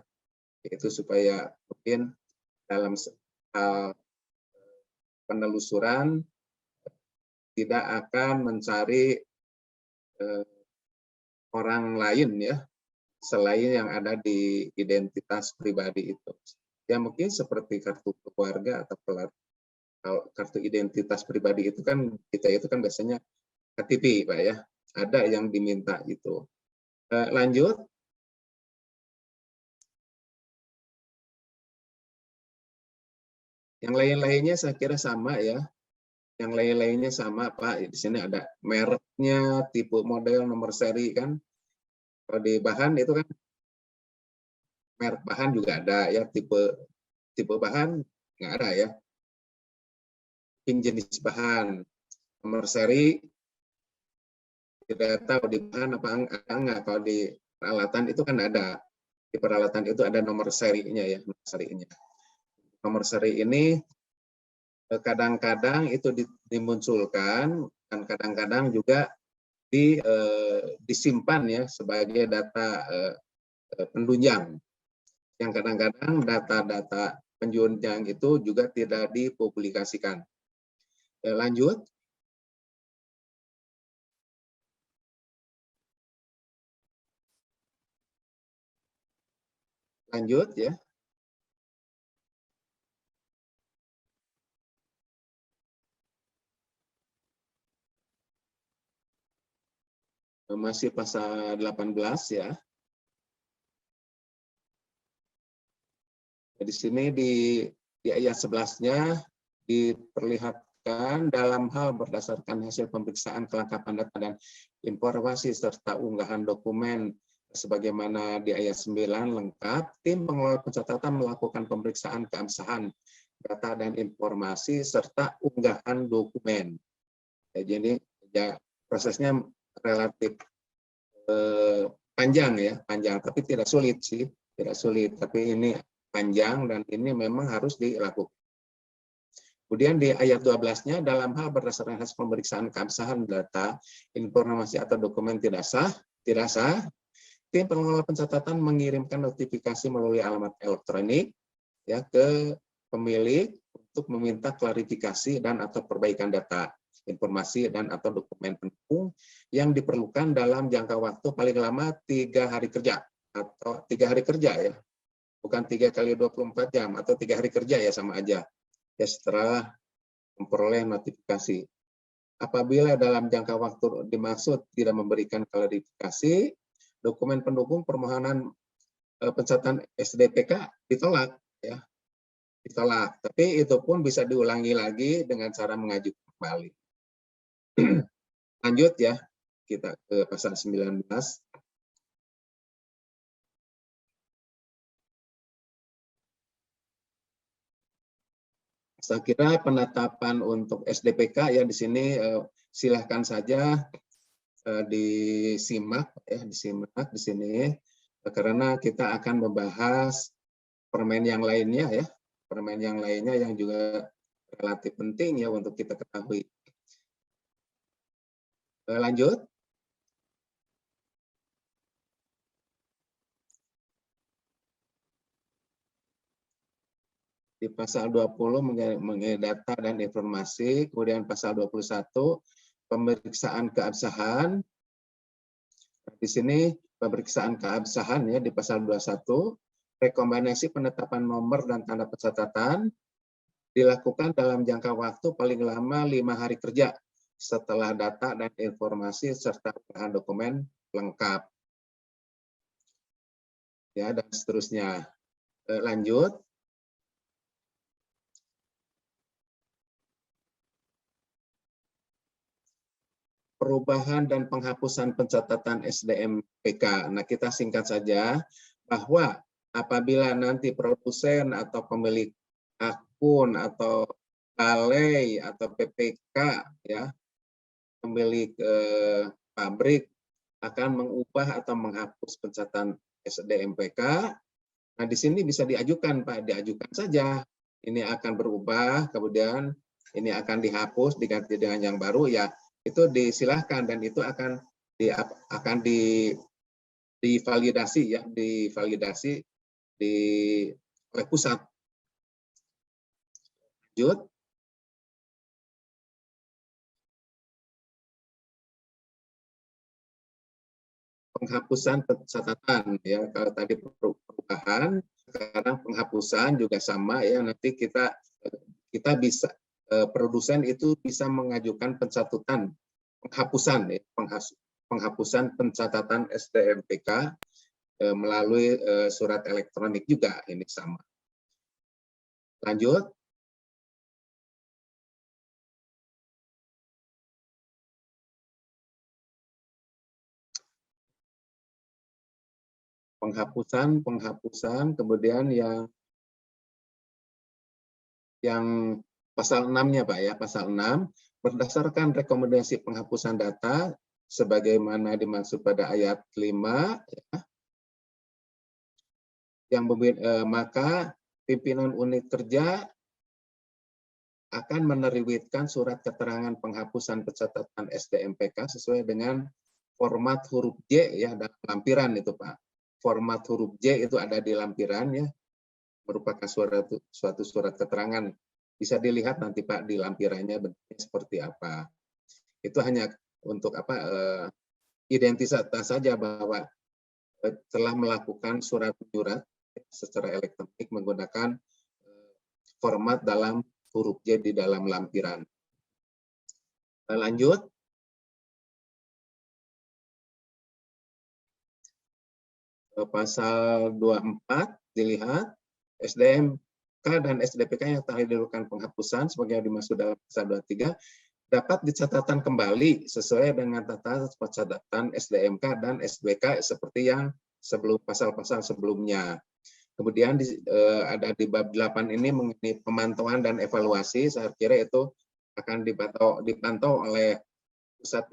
yaitu supaya mungkin dalam hal penelusuran tidak akan mencari orang lain ya, selain yang ada di identitas pribadi itu. Ya mungkin seperti kartu keluarga atau kartu identitas pribadi itu kan kita itu kan biasanya KTP, Pak ya. Ada yang diminta itu. Lanjut. Yang lain-lainnya saya kira sama ya. Yang lain-lainnya sama, Pak. Di sini ada mereknya, tipe model, nomor seri kan. Kalau di bahan itu kan merek bahan juga ada ya, tipe bahan nggak ada ya. Jenis bahan, nomor seri tidak tahu di bahan apa enggak. Kalau di peralatan itu kan ada. Di peralatan itu ada nomor serinya ya, nomor serinya. Nomor seri ini kadang-kadang itu dimunculkan dan kadang-kadang juga disimpan ya sebagai data penunjang. Yang kadang-kadang data-data penunjang itu juga tidak dipublikasikan. Lanjut. Lanjut ya. masih pasal 18 ya. Di sini di ayat 11-nya diperlihatkan dalam hal berdasarkan hasil pemeriksaan kelengkapan data dan informasi serta unggahan dokumen sebagaimana di ayat 9 lengkap, tim pengelola pencatatan melakukan pemeriksaan keabsahan data dan informasi serta unggahan dokumen. Jadi ya, prosesnya relatif panjang ya, tapi tidak sulit sih, tidak sulit, tapi ini panjang dan ini memang harus dilakukan. Kemudian di ayat 12-nya dalam hal berdasarkan hasil pemeriksaan keabsahan data, informasi atau dokumen tidak sah, tim pengelola pencatatan mengirimkan notifikasi melalui alamat elektronik ya ke pemilik untuk meminta klarifikasi dan atau perbaikan data, informasi dan atau dokumen pendukung yang diperlukan dalam jangka waktu paling lama 3 hari kerja atau 3 hari kerja ya. Bukan 3 kali 24 jam atau 3 hari kerja ya, sama aja ya, setelah memperoleh notifikasi. Apabila dalam jangka waktu dimaksud tidak memberikan klarifikasi, dokumen pendukung permohonan pencatatan SDPK ditolak ya, ditolak. Tapi itu pun bisa diulangi lagi dengan cara mengajukan kembali. Lanjut ya, kita ke pasal 19. Saya kira penetapan untuk SDPK ya di sini silahkan saja disimak ya, disimak di sini karena kita akan membahas permen yang lainnya ya, permen yang lainnya yang juga relatif penting ya untuk kita ketahui. Lanjut. Di pasal 20 mengenai data dan informasi, kemudian pasal 21 pemeriksaan keabsahan. Di sini pemeriksaan keabsahan ya di pasal 21, rekomendasi penetapan nomor dan tanda pencatatan dilakukan dalam jangka waktu paling lama 5 hari kerja setelah data dan informasi serta bahan dokumen lengkap. Ya, dan seterusnya. Lanjut. Perubahan dan penghapusan pencatatan SDMPK. Nah, kita singkat saja bahwa apabila nanti produsen atau pemilik akun atau balai atau PPK ya, pemilik pabrik akan mengubah atau menghapus pencatatan SDMPK. Nah, di sini bisa diajukan, Pak, diajukan saja. Ini akan berubah, kemudian ini akan dihapus diganti dengan yang baru ya. Itu disilahkan dan itu akan divalidasi ya, divalidasi oleh pusat. Lanjut. Penghapusan pencatatan ya, kalau tadi perubahan, sekarang penghapusan juga sama ya. Nanti kita bisa produsen itu bisa mengajukan pencatatan penghapusan ya, penghapusan pencatatan SDMPK melalui surat elektronik juga, ini sama. Lanjut. Penghapusan, kemudian yang pasal 6-nya Pak ya, pasal 6 berdasarkan rekomendasi penghapusan data sebagaimana dimaksud pada ayat 5 ya, yang maka pimpinan unit kerja akan menerbitkan surat keterangan penghapusan pencatatan SDMPK sesuai dengan format huruf J ya, dan lampiran itu Pak. Format huruf J itu ada di lampiran ya, merupakan suatu surat keterangan. Bisa dilihat nanti Pak di lampirannya bentuknya seperti apa. Itu hanya untuk identitas saja bahwa telah melakukan surat menyurat secara elektronik menggunakan format dalam huruf J di dalam lampiran. Lanjut. pasal 24 dilihat SDMK dan SDPK yang telah dilakukan penghapusan sebagai yang dimaksud dalam pasal 23 dapat dicatatkan kembali sesuai dengan tata pencatatan SDMK dan SDPK seperti yang pasal-pasal sebelumnya. Kemudian ada di bab 8 ini mengenai pemantauan dan evaluasi, saya kira itu akan dipantau oleh pusat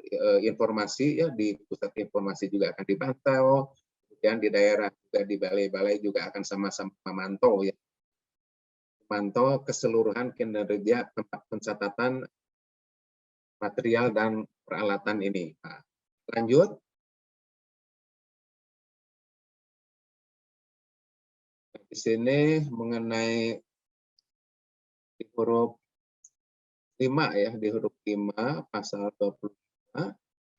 informasi, ya di pusat informasi juga akan dipantau, kemudian di daerah juga di balai-balai juga akan sama-sama memantau, ya, memantau keseluruhan kinerja tempat pencatatan material dan peralatan ini. Nah, lanjut. Di sini mengenai di huruf 5 ya, di huruf 5 pasal 25,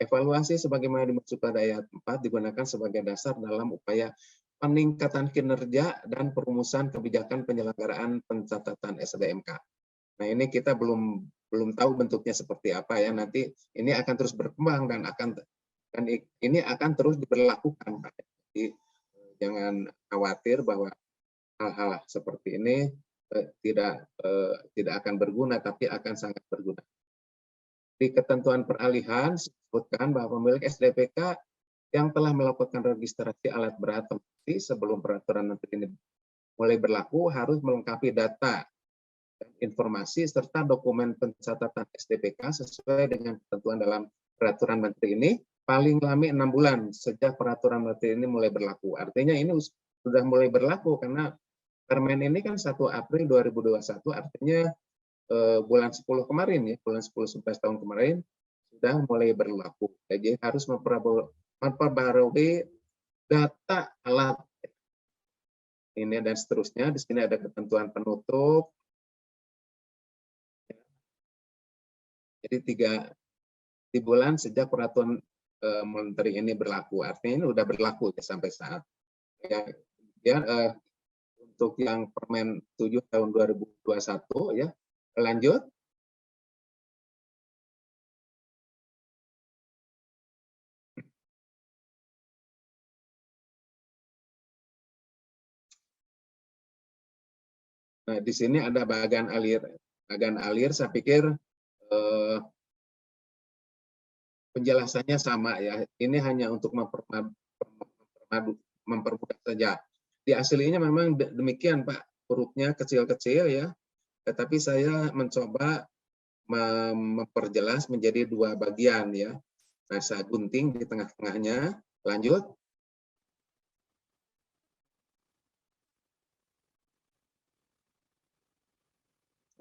evaluasi sebagaimana dimaksud pada ayat 4 digunakan sebagai dasar dalam upaya peningkatan kinerja dan perumusan kebijakan penyelenggaraan pencatatan SDMK. Nah, ini kita belum tahu bentuknya seperti apa ya, nanti ini akan terus berkembang dan ini akan terus diberlakukan. Jadi jangan khawatir bahwa hal-hal seperti ini tidak akan berguna, tapi akan sangat berguna. Di ketentuan peralihan disebutkan bahwa pemilik SDPK yang telah melakukan registrasi alat berat sebelum peraturan menteri ini mulai berlaku harus melengkapi data dan informasi serta dokumen pencatatan SDPK sesuai dengan ketentuan dalam peraturan menteri ini paling lama 6 bulan sejak peraturan menteri ini mulai berlaku. Artinya ini sudah mulai berlaku karena Permen ini kan 1 April 2021, artinya bulan 10 kemarin, ya, bulan 10-11 tahun kemarin sudah mulai berlaku. Jadi harus memperbarui data alat ini dan seterusnya. Di sini ada ketentuan penutup. Jadi 3 bulan sejak peraturan menteri ini berlaku. Artinya ini sudah berlaku ya, sampai saat. Ya, untuk yang Permen 7 tahun 2021 ya. Lanjut. Nah, di sini ada bagian alir. Bagian alir saya pikir penjelasannya sama ya. Ini hanya untuk mempermudah saja. Di aslinya memang demikian, Pak. Hurufnya kecil-kecil ya. Tetapi saya mencoba memperjelas menjadi 2 bagian ya. Nah, saya gunting di tengah-tengahnya. Lanjut.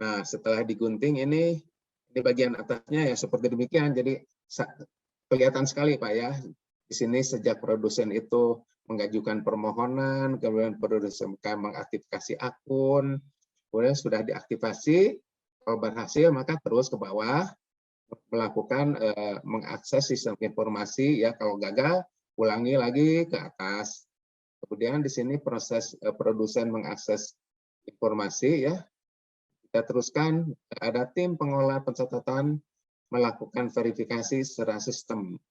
Nah, setelah digunting ini bagian atasnya ya seperti demikian. Jadi kelihatan sekali Pak ya. Di sini sejak produsen itu mengajukan permohonan, kemudian produsen mengaktifasi akun, kemudian sudah diaktifasi, kalau berhasil maka terus ke bawah melakukan mengakses sistem informasi ya. Kalau gagal ulangi lagi ke atas. Kemudian di sini proses produsen mengakses informasi ya. Kita teruskan, ada tim pengelola pencatatan melakukan verifikasi secara sistem.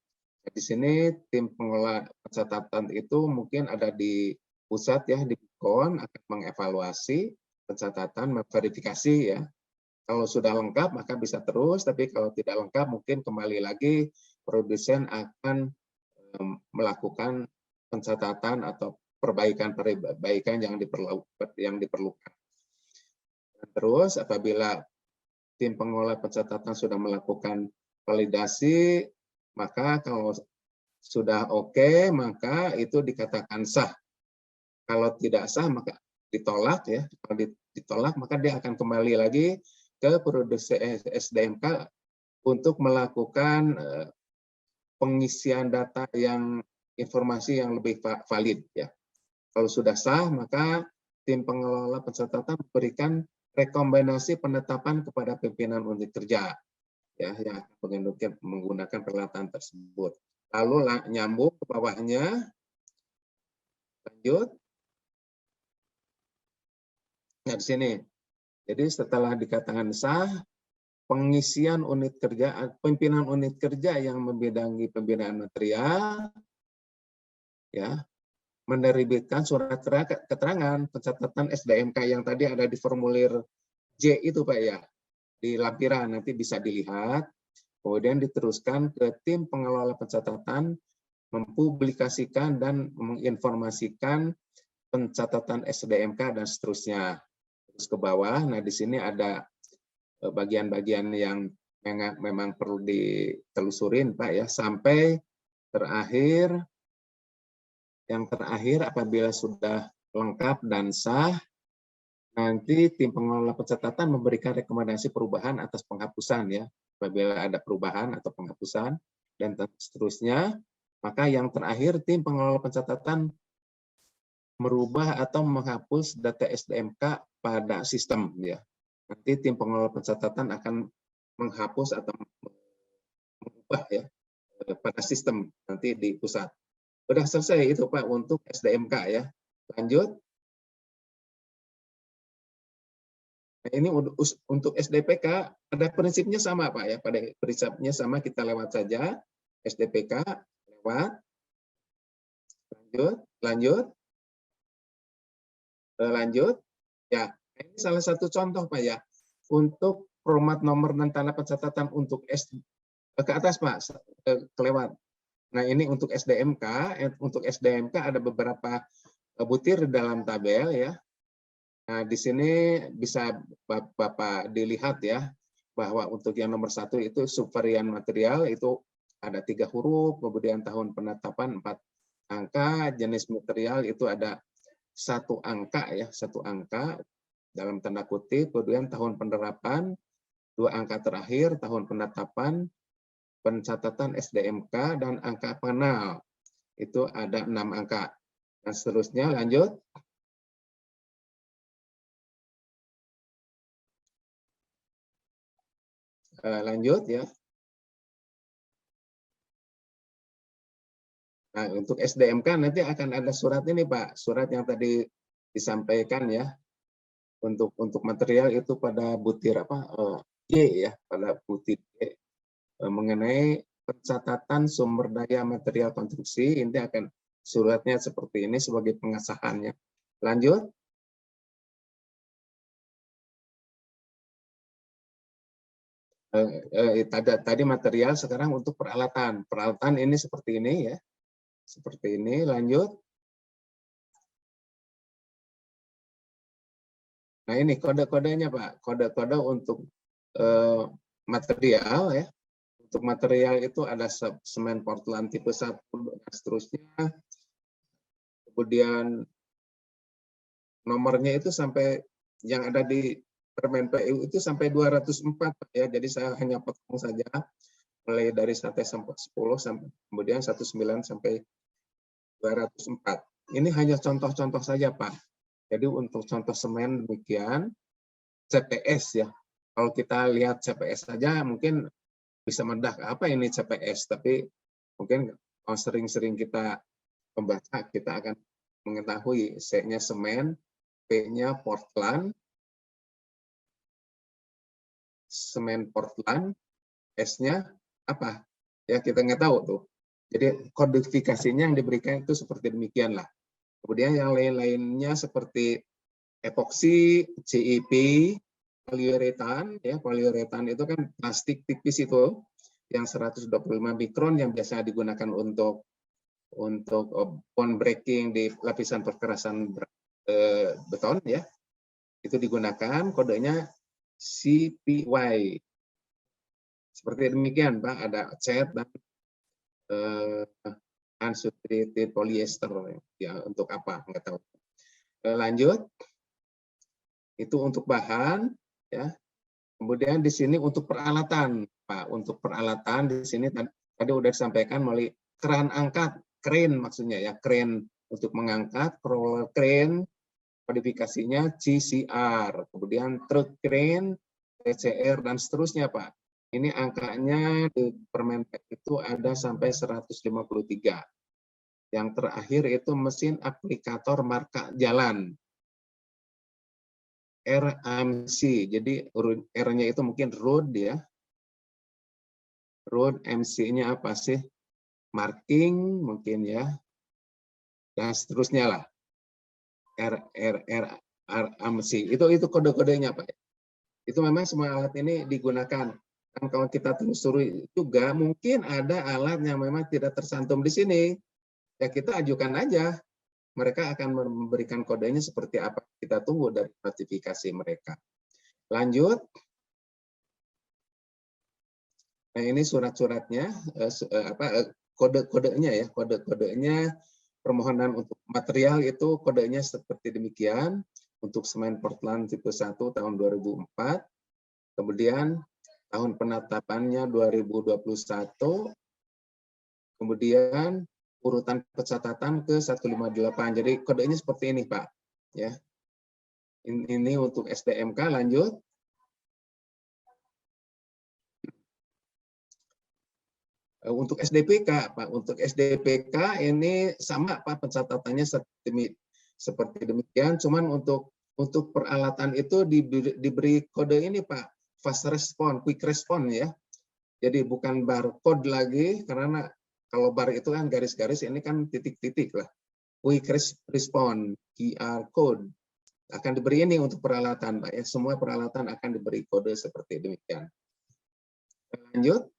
Di sini tim pengelola pencatatan itu mungkin ada di pusat ya, di KON akan mengevaluasi pencatatan, memverifikasi ya. Kalau sudah lengkap maka bisa terus, tapi kalau tidak lengkap mungkin kembali lagi produsen akan melakukan pencatatan atau perbaikan yang diperlukan. Terus apabila tim pengelola pencatatan sudah melakukan validasi, maka kalau sudah oke, maka itu dikatakan sah. Kalau tidak sah maka ditolak ya. Kalau ditolak maka dia akan kembali lagi ke produsen SDMK untuk melakukan pengisian data yang informasi yang lebih valid ya. Kalau sudah sah maka tim pengelola pencatatan memberikan rekomendasi penetapan kepada pimpinan unit kerja ya yang menggunakan peralatan tersebut. Lalu nyambung ke bawahnya. Lanjut. Nah, di sini. Jadi setelah dikatakan sah, pengisian unit kerja, pimpinan unit kerja yang membidangi pembinaan material ya menerbitkan surat keterangan pencatatan SDMK yang tadi ada di formulir J itu Pak ya, di lampiran nanti bisa dilihat, kemudian diteruskan ke tim pengelola pencatatan, mempublikasikan dan menginformasikan pencatatan SDMK dan seterusnya. Terus ke bawah, nah di sini ada bagian-bagian yang memang perlu ditelusurin Pak ya, sampai terakhir, yang terakhir apabila sudah lengkap dan sah, nanti tim pengelola pencatatan memberikan rekomendasi perubahan atas penghapusan ya, apabila ada perubahan atau penghapusan dan seterusnya, maka yang terakhir tim pengelola pencatatan merubah atau menghapus data SDMK pada sistem ya. Nanti tim pengelola pencatatan akan menghapus atau mengubah ya pada sistem nanti di pusat. Sudah selesai itu Pak untuk SDMK ya. Lanjut. Nah, ini untuk SDPK ada prinsipnya sama Pak ya. Pada prinsipnya sama, kita lewat saja SDPK lewat. Lanjut. Ya, ini salah satu contoh Pak ya, untuk format nomor dan tanda pencatatan untuk ke atas Pak, kelewat. Nah ini untuk SDMK ada beberapa butir dalam tabel ya. Nah di sini bisa Bapak dilihat ya, bahwa untuk yang nomor 1 itu subvarian material itu ada 3 huruf, kemudian tahun penetapan 4 angka, jenis material itu ada 1 angka ya, 1 angka dalam tanda kutip, kemudian tahun penerapan 2 angka terakhir, tahun penetapan, pencatatan SDMK, dan angka pengenal itu ada 6 angka. Dan seterusnya lanjut. Lanjut ya. Nah, untuk SDMK nanti akan ada surat ini Pak, surat yang tadi disampaikan ya. Untuk material itu pada butir J ya, pada butir J mengenai pencatatan sumber daya material konstruksi, ini akan suratnya seperti ini sebagai pengesahannya. Lanjut. Tadi material, sekarang untuk peralatan. Peralatan ini seperti ini ya. Seperti ini, lanjut. Nah ini kode-kodenya Pak. Kode-kode untuk material ya. Untuk material itu ada semen Portland tipe 1 dan seterusnya. Kemudian nomornya itu sampai yang ada di Permen PU itu sampai 204 ya. Jadi saya hanya potong saja mulai dari 1 sampai 10 sampai kemudian 19 sampai 204. Ini hanya contoh-contoh saja Pak. Jadi untuk contoh semen demikian, CPS ya. Kalau kita lihat CPS saja mungkin bisa mendak apa ini CPS, tapi mungkin kalau sering-sering kita membaca kita akan mengetahui C-nya semen, P-nya Portland, semen Portland, S-nya apa? Ya kita nggak tahu tuh. Jadi kodifikasinya yang diberikan itu seperti demikian lah. Kemudian yang lain-lainnya seperti epoksi, CIP, poliuretan, ya poliuretan itu kan plastik tipis itu yang 125 mikron yang biasa digunakan untuk bond breaking di lapisan perkerasan beton ya. Itu digunakan kodenya CPY. Seperti demikian Pak, ada cat dan unsaturated polyester ya, untuk apa nggak tahu. Lanjut. Itu untuk bahan ya. Kemudian di sini untuk peralatan Pak, untuk peralatan di sini tadi udah disampaikan melalui keran angkat, crane maksudnya ya, crane untuk mengangkat, crawler crane, kodifikasinya GCR, kemudian truck crane, TCR dan seterusnya Pak. Ini angkanya di Permentek itu ada sampai 153. Yang terakhir itu mesin aplikator marka jalan. RMC, jadi R-nya itu mungkin road ya. Road, MC-nya apa sih? Marking mungkin ya. dan seterusnya lah. RMC itu kode-kodenya Pak. Itu memang semua alat ini digunakan. Dan kalau kita telusuri juga mungkin ada alat yang memang tidak tersantum di sini. Ya kita ajukan aja. Mereka akan memberikan kodenya seperti apa. Kita tunggu dari notifikasi mereka. Lanjut. Nah ini surat-suratnya, kode-kodenya ya, kode-kodenya permohonan untuk material itu kodenya seperti demikian. Untuk semen Portland tipe 1 tahun 2004, kemudian tahun penetapannya 2021, kemudian urutan pencatatan ke 158. Jadi kodenya seperti ini Pak. Ya. Ini untuk SDMK, lanjut. Untuk SDPK Pak, untuk SDPK ini sama Pak pencatatannya seperti demikian, cuman untuk peralatan itu diberi kode ini Pak, fast response, quick response ya. Jadi bukan barcode lagi, karena kalau bar itu kan garis-garis, ini kan titik-titik lah. Quick response, QR code akan diberi ini untuk peralatan Pak ya. Semua peralatan akan diberi kode seperti demikian. Lanjut.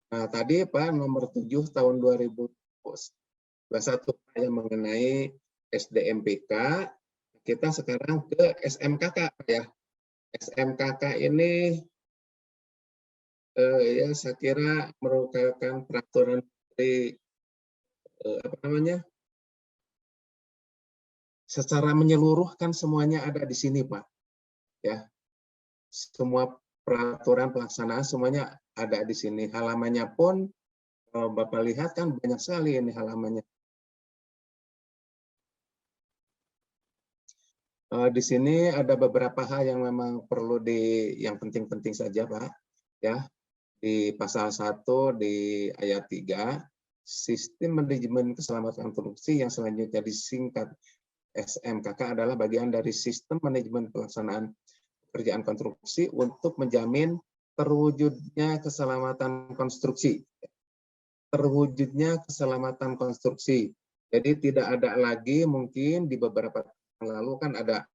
Nah, tadi Pak nomor 7 tahun 2021 yang mengenai SDMPK, kita sekarang ke SMKK ya. SMKK ini ya saya kira merupakan peraturan dari secara menyeluruh kan semuanya ada di sini Pak. Ya. Semua peraturan pelaksanaan semuanya ada di sini. Halamannya pun Bapak lihat kan banyak sekali ini halamannya. Di sini ada beberapa hal yang memang perlu yang penting-penting saja Pak. Ya, di pasal 1 di ayat 3, sistem manajemen keselamatan konstruksi yang selanjutnya disingkat SMKK adalah bagian dari sistem manajemen pelaksanaan pekerjaan konstruksi untuk menjamin terwujudnya keselamatan konstruksi. Terwujudnya keselamatan konstruksi. Jadi tidak ada lagi mungkin di beberapa tahun lalu kan ada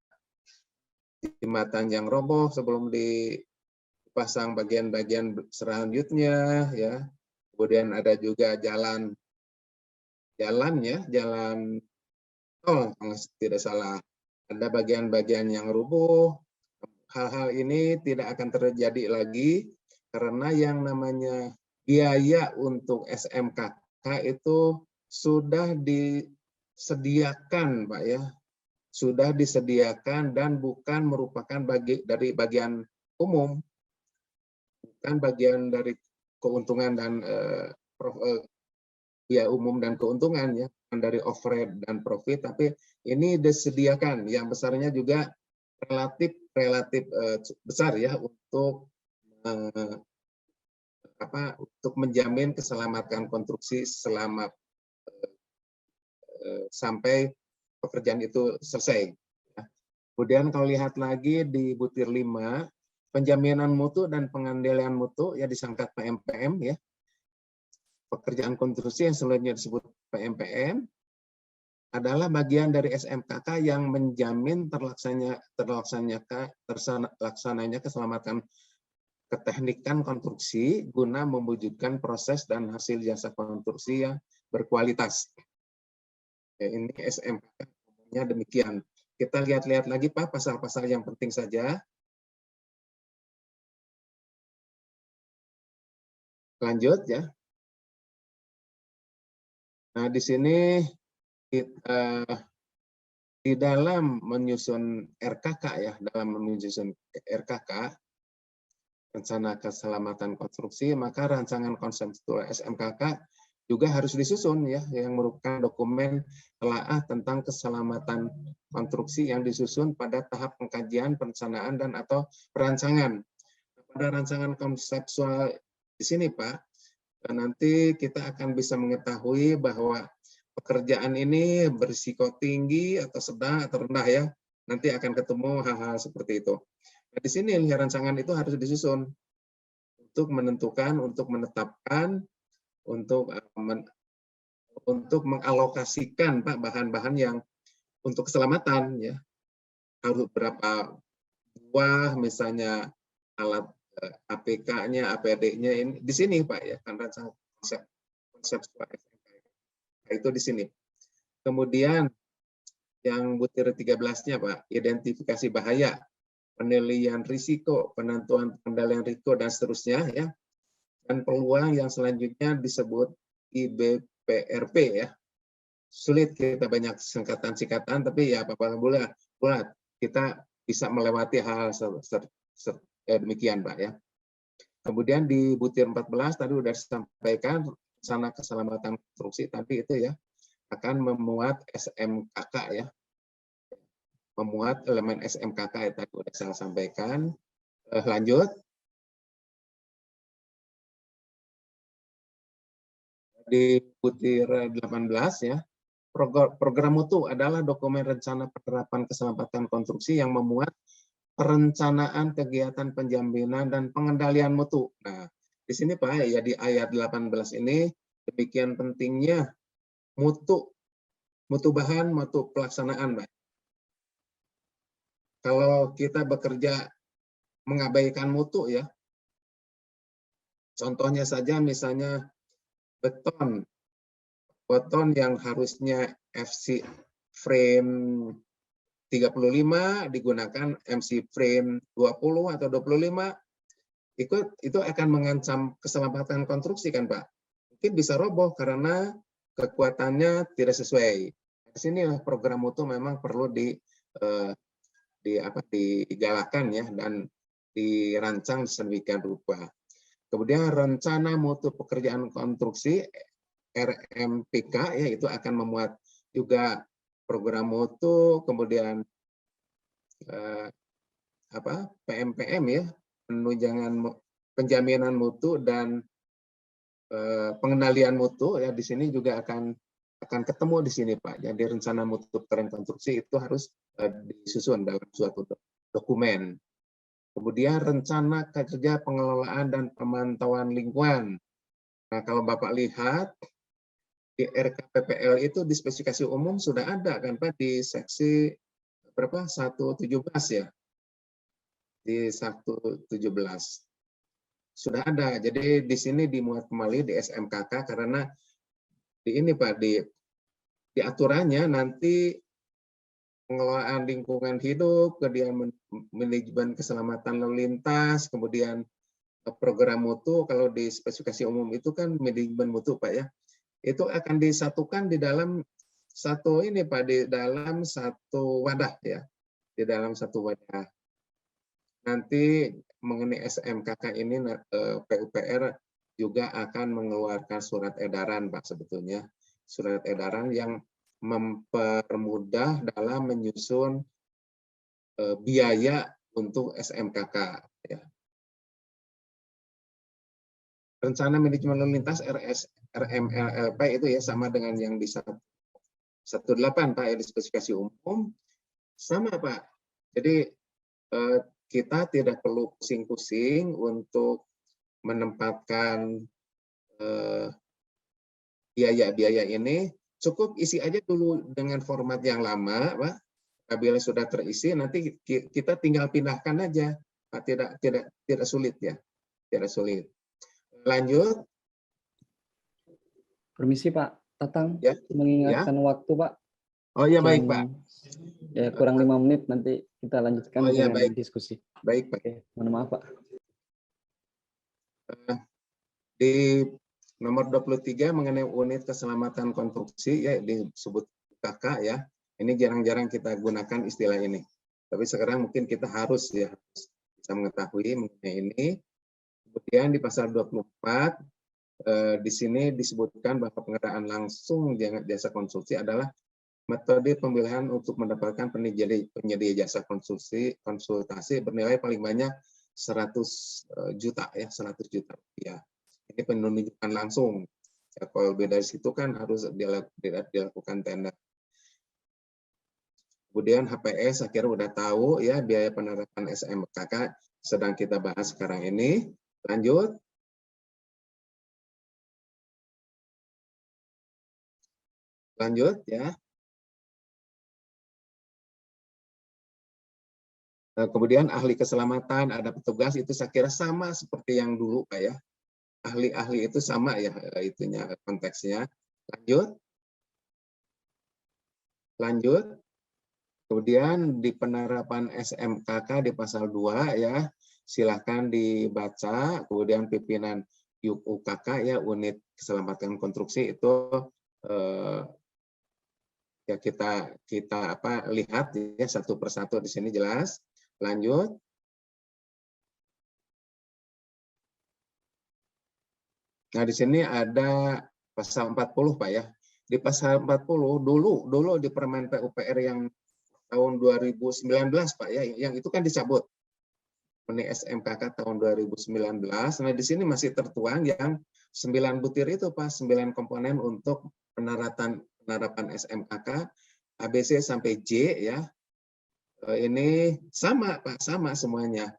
jembatan yang roboh sebelum dipasang bagian-bagian selanjutnya ya. Kemudian ada juga jalan tol kalau tidak salah. Ada bagian-bagian yang rubuh. Hal-hal ini tidak akan terjadi lagi karena yang namanya biaya untuk SMKK itu sudah disediakan Pak ya. Sudah disediakan dan bukan merupakan dari bagian umum. Bukan bagian dari keuntungan dan biaya umum dan keuntungan ya, bukan dari overhead dan profit, tapi ini disediakan yang besarnya juga relatif besar ya untuk untuk menjamin keselamatan konstruksi selama sampai pekerjaan itu selesai. Kemudian kalau lihat lagi di butir 5, penjaminan mutu dan pengandaian mutu ya disangkat PMPM ya. Pekerjaan konstruksi yang selanjutnya disebut PMPM adalah bagian dari SMKK yang menjamin terlaksananya keselamatan keteknikan konstruksi guna mewujudkan proses dan hasil jasa konstruksi yang berkualitas. Ya, ini SMKK-nya demikian. Kita lihat-lihat lagi Pak pasal-pasal yang penting saja. Lanjut ya. Nah, di sini di dalam menyusun RKK ya, dalam menyusun RKK rencana keselamatan konstruksi, maka rancangan konseptual SMKK juga harus disusun ya, yang merupakan dokumen telaah tentang keselamatan konstruksi yang disusun pada tahap pengkajian, perencanaan dan atau perancangan. Pada rancangan konseptual di sini Pak, nanti kita akan bisa mengetahui bahwa pekerjaan ini berisiko tinggi atau sedang atau rendah ya. Nanti akan ketemu hal-hal seperti itu. Nah, di sini rancangan itu harus disusun untuk menentukan, untuk menetapkan, untuk untuk mengalokasikan Pak bahan-bahan yang untuk keselamatan ya. Harus berapa buah misalnya alat APK-nya, APD-nya ini di sini Pak ya, kan konsep nah, itu di sini. Kemudian yang butir 13-nya Pak, identifikasi bahaya, penilaian risiko, penentuan pengendalian risiko dan seterusnya ya. Dan peluang yang selanjutnya disebut IBPRP ya. Sulit, kita banyak singkatan-singkatan, tapi ya apa-apa boleh buat kita bisa melewati hal demikian Pak ya. Kemudian di butir 14 tadi sudah disampaikan rencana keselamatan konstruksi tadi itu ya, akan memuat SMKK ya. Memuat elemen SMKK yang tadi sudah saya sampaikan. Lanjut. Di butir 18 ya, program mutu adalah dokumen rencana penerapan keselamatan konstruksi yang memuat perencanaan kegiatan penjaminan dan pengendalian mutu. Nah, di sini Pak ya di ayat 18 ini demikian pentingnya mutu bahan, mutu pelaksanaan, Pak. Kalau kita bekerja mengabaikan mutu ya, contohnya saja misalnya beton yang harusnya FC frame 35 digunakan MC frame 20 atau 25, itu akan mengancam keselamatan konstruksi kan Pak. Mungkin bisa roboh karena kekuatannya tidak sesuai. Di sinilah program mutu memang perlu digalakkan ya dan dirancang sedemikian rupa. Kemudian rencana mutu pekerjaan konstruksi RMPK ya itu akan memuat juga program mutu, kemudian PMPM ya, penjaminan mutu dan pengendalian mutu ya, di sini juga akan ketemu di sini Pak. Jadi rencana mutu pekerjaan konstruksi itu harus disusun dalam suatu dokumen. Kemudian rencana kerja pengelolaan dan pemantauan lingkungan. Nah, kalau Bapak lihat di RKPPL itu di spesifikasi umum sudah ada kan Pak di seksi berapa? 117 ya. Di 117. Sudah ada. Jadi di sini dimuat kembali di SMKK karena di ini Pak di aturannya nanti pengelolaan lingkungan hidup, kemudian manajemen keselamatan lalu lintas, kemudian program mutu, kalau di spesifikasi umum itu kan manajemen mutu Pak ya, itu akan disatukan di dalam satu ini Pak, di dalam satu wadah ya, di dalam satu wadah. Nanti mengenai SMKK ini PUPR juga akan mengeluarkan surat edaran Pak sebetulnya, surat edaran yang mempermudah dalam menyusun biaya untuk SMKK. Ya. Rencana manajemen lalu lintas RMLLP itu ya sama dengan yang di 18 Pak ya, di spesifikasi umum sama Pak. Jadi kita tidak perlu pusing-pusing untuk menempatkan biaya-biaya ini. Cukup isi aja dulu dengan format yang lama, Pak. Apabila sudah terisi, nanti kita tinggal pindahkan aja, Pak. Tidak sulit ya, tidak sulit. Lanjut. Permisi Pak Tatang, ya, mengingatkan waktu Pak. Oh ya baik Pak. Ya kurang 5 menit nanti kita lanjutkan dengan baik. diskusi. Baik Pak. Oke, mohon maaf Pak. Di nomor 23 mengenai unit keselamatan konstruksi ya disebut KK ya. Ini jarang-jarang kita gunakan istilah ini. Tapi sekarang mungkin kita harus bisa mengetahui mengenai ini. Kemudian di pasal 24 di sini disebutkan bahwa pengadaan langsung jasa konstruksi adalah metode pemilihan untuk mendapatkan penyedia jasa konsultasi bernilai paling banyak 100 juta ya, 100 juta rupiah. Ini penunjukan langsung. Ya, kalau beda dari situ kan harus dilakukan tender. Kemudian HPS akhirnya udah tahu ya, biaya penerapan SMKK sedang kita bahas sekarang ini. Lanjut. Lanjut ya. Kemudian ahli keselamatan, ada petugas, itu saya kira sama seperti yang dulu Pak ya. Ahli-ahli itu sama ya itunya konteksnya. Lanjut. Lanjut. Kemudian di penerapan SMKK di pasal 2 ya, silahkan dibaca. Kemudian pimpinan UKK ya, unit keselamatan konstruksi itu ya kita lihat ya satu persatu di sini jelas. Lanjut. Nah, di sini ada pasal 40 Pak ya. Di pasal 40 dulu di Permen PUPR yang tahun 2019 Pak ya, yang itu kan dicabut. Ini SMKK tahun 2019. Nah, di sini masih tertuang yang 9 butir itu Pak, 9 komponen untuk penerapan SMKK ABC sampai J ya. Ini sama Pak, sama semuanya.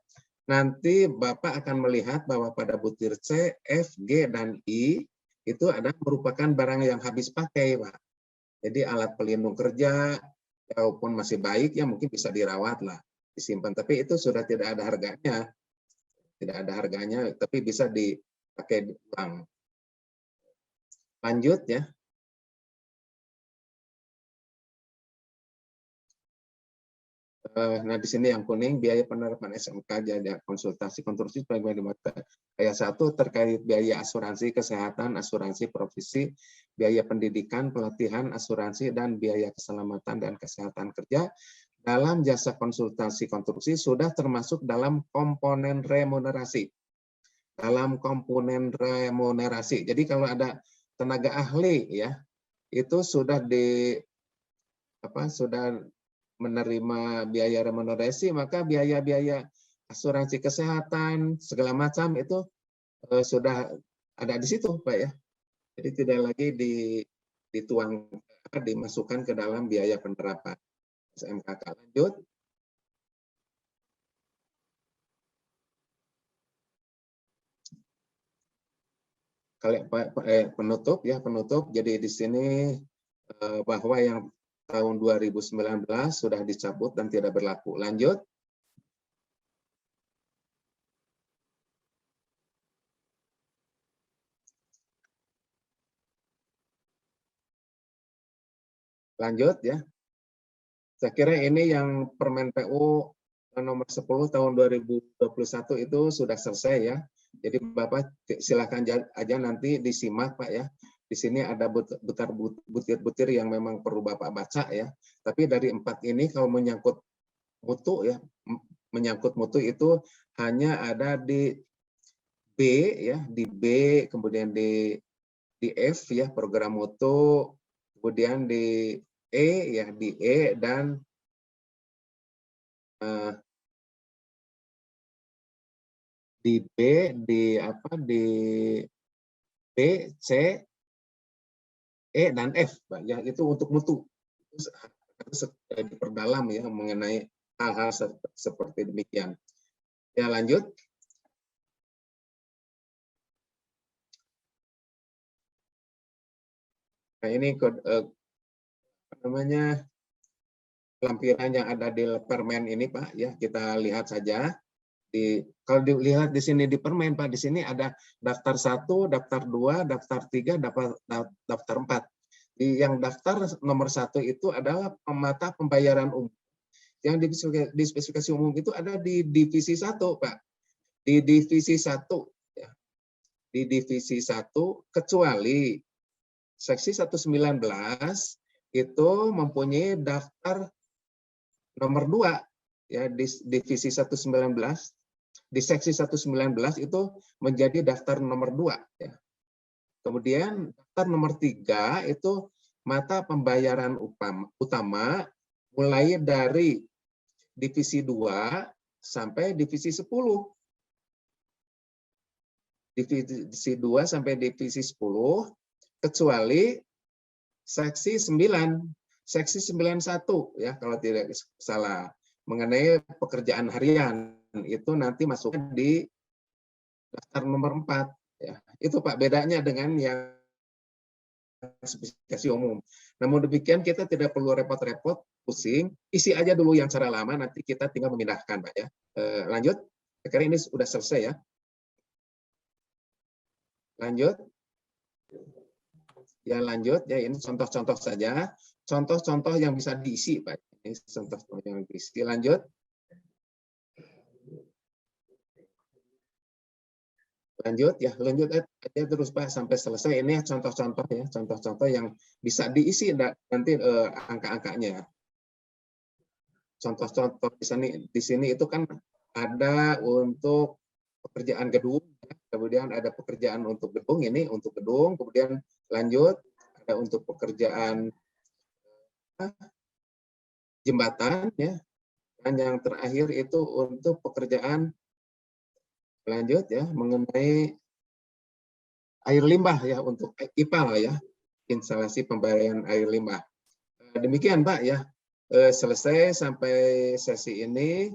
Nanti Bapak akan melihat bahwa pada butir C, F, G, dan I itu ada merupakan barang yang habis pakai, Pak. Jadi alat pelindung kerja, walaupun masih baik, ya mungkin bisa dirawat lah, disimpan. Tapi itu sudah tidak ada harganya. Tidak ada harganya, tapi bisa dipakai ulang. Lanjut ya. Nah, di sini yang kuning, biaya penerapan SMK, jadi konsultasi konstruksi sebagai mata ayat 1 terkait biaya asuransi kesehatan, asuransi profesi, biaya pendidikan, pelatihan, asuransi, dan biaya keselamatan dan kesehatan kerja dalam jasa konsultasi konstruksi sudah termasuk dalam komponen remunerasi. Dalam komponen remunerasi. Jadi kalau ada tenaga ahli ya, itu sudah sudah menerima biaya remunerasi, maka biaya-biaya asuransi kesehatan segala macam itu sudah ada di situ Pak ya. Jadi tidak lagi dituang dimasukkan ke dalam biaya penerapan SMKK. Lanjut. Penutup ya, penutup. Jadi di sini bahwa yang tahun 2019 sudah dicabut dan tidak berlaku. Lanjut. Lanjut ya. Saya kira ini yang Permen PU nomor 10 tahun 2021 itu sudah selesai ya. Jadi Bapak silakan aja nanti disimak Pak ya. Di sini ada butir-butir yang memang perlu Bapak baca ya. Tapi dari 4 ini kalau menyangkut mutu ya, menyangkut mutu itu hanya ada di B ya, di B, kemudian di F ya, program mutu, kemudian di E ya, di E, dan di B, di B, C, E, dan F Pak ya, itu untuk mutu. Itu harus diperdalam ya mengenai hal-hal seperti demikian. Ya, lanjut. Nah, ini namanya lampiran yang ada di permen ini Pak ya, kita lihat saja. Kalau dilihat di sini di permen Pak, di sini ada daftar 1, daftar 2, daftar 3, daftar 4. Yang daftar nomor 1 itu adalah mata pembayaran umum. Yang di spesifikasi umum itu ada di divisi 1 Pak. Di divisi 1 ya. Di divisi 1 kecuali seksi 119 itu mempunyai daftar nomor 2 ya, di divisi 119, di seksi 119 itu menjadi daftar nomor 2 ya. Kemudian daftar nomor 3 itu mata pembayaran utama mulai dari divisi 2 sampai divisi 10. Divisi 2 sampai divisi 10 kecuali seksi 9. seksi 91 ya kalau tidak salah, mengenai pekerjaan harian itu nanti masuknya di daftar nomor 4 ya. Itu Pak bedanya dengan yang spesifikasi umum. Namun demikian kita tidak perlu repot-repot pusing, isi aja dulu yang cara lama, nanti kita tinggal memindahkan Pak ya. Lanjut, kira ini sudah selesai ya. Lanjut. Ya lanjut ya, ini contoh-contoh saja. Contoh-contoh yang bisa diisi Pak. Ini contoh yang diisi. Lanjut. Lanjut ya, lanjut aja terus Pak sampai selesai. Ini contoh-contoh ya, contoh-contoh yang bisa diisi nanti angka-angkanya. Contoh-contoh di sini itu kan ada untuk pekerjaan gedung, kemudian ada pekerjaan untuk gedung, ini untuk gedung, kemudian lanjut ada untuk pekerjaan jembatan ya, dan yang terakhir itu untuk pekerjaan lanjut ya mengenai air limbah ya, untuk IPAL ya, instalasi pembayaran air limbah. Demikian Pak ya, selesai sampai sesi ini.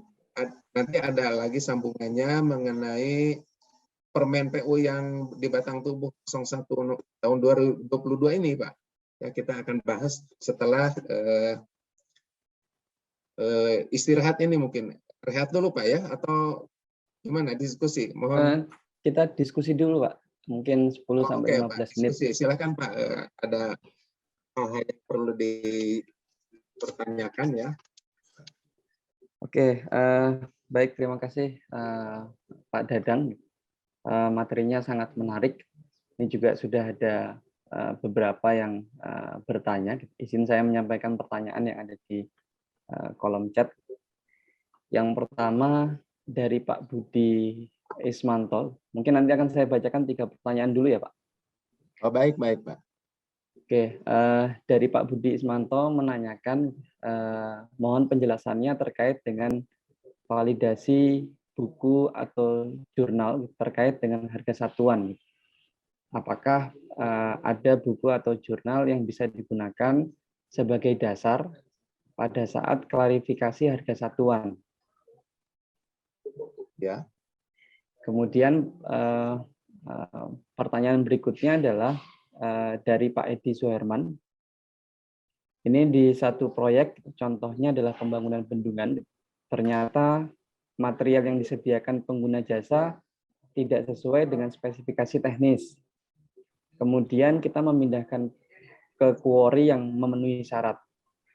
Nanti ada lagi sambungannya mengenai Permen PU yang di Batang Tubuh 01 tahun 2022 ini Pak. Ya, kita akan bahas setelah istirahat ini mungkin. Rehat dulu Pak ya, atau gimana diskusi? Mohon. Kita diskusi dulu Pak, mungkin 10 sampai 15 menit. Diskusi. Silakan Pak, ada hal-hal yang perlu dipertanyakan ya. Oke, baik, terima kasih Pak Dadang. Materinya sangat menarik. Ini juga sudah ada beberapa yang bertanya. Izin saya menyampaikan pertanyaan yang ada di kolom chat. Yang pertama dari Pak Budi Ismanto. Mungkin nanti akan saya bacakan 3 pertanyaan dulu ya Pak. Oh, baik Pak. Oke, dari Pak Budi Ismanto menanyakan, mohon penjelasannya terkait dengan validasi buku atau jurnal terkait dengan harga satuan. Apakah ada buku atau jurnal yang bisa digunakan sebagai dasar pada saat klarifikasi harga satuan? Ya. Kemudian pertanyaan berikutnya adalah dari Pak Edi Suherman. Ini di satu proyek, contohnya adalah pembangunan bendungan. Ternyata material yang disediakan pengguna jasa tidak sesuai dengan spesifikasi teknis. Kemudian kita memindahkan ke quarry yang memenuhi syarat.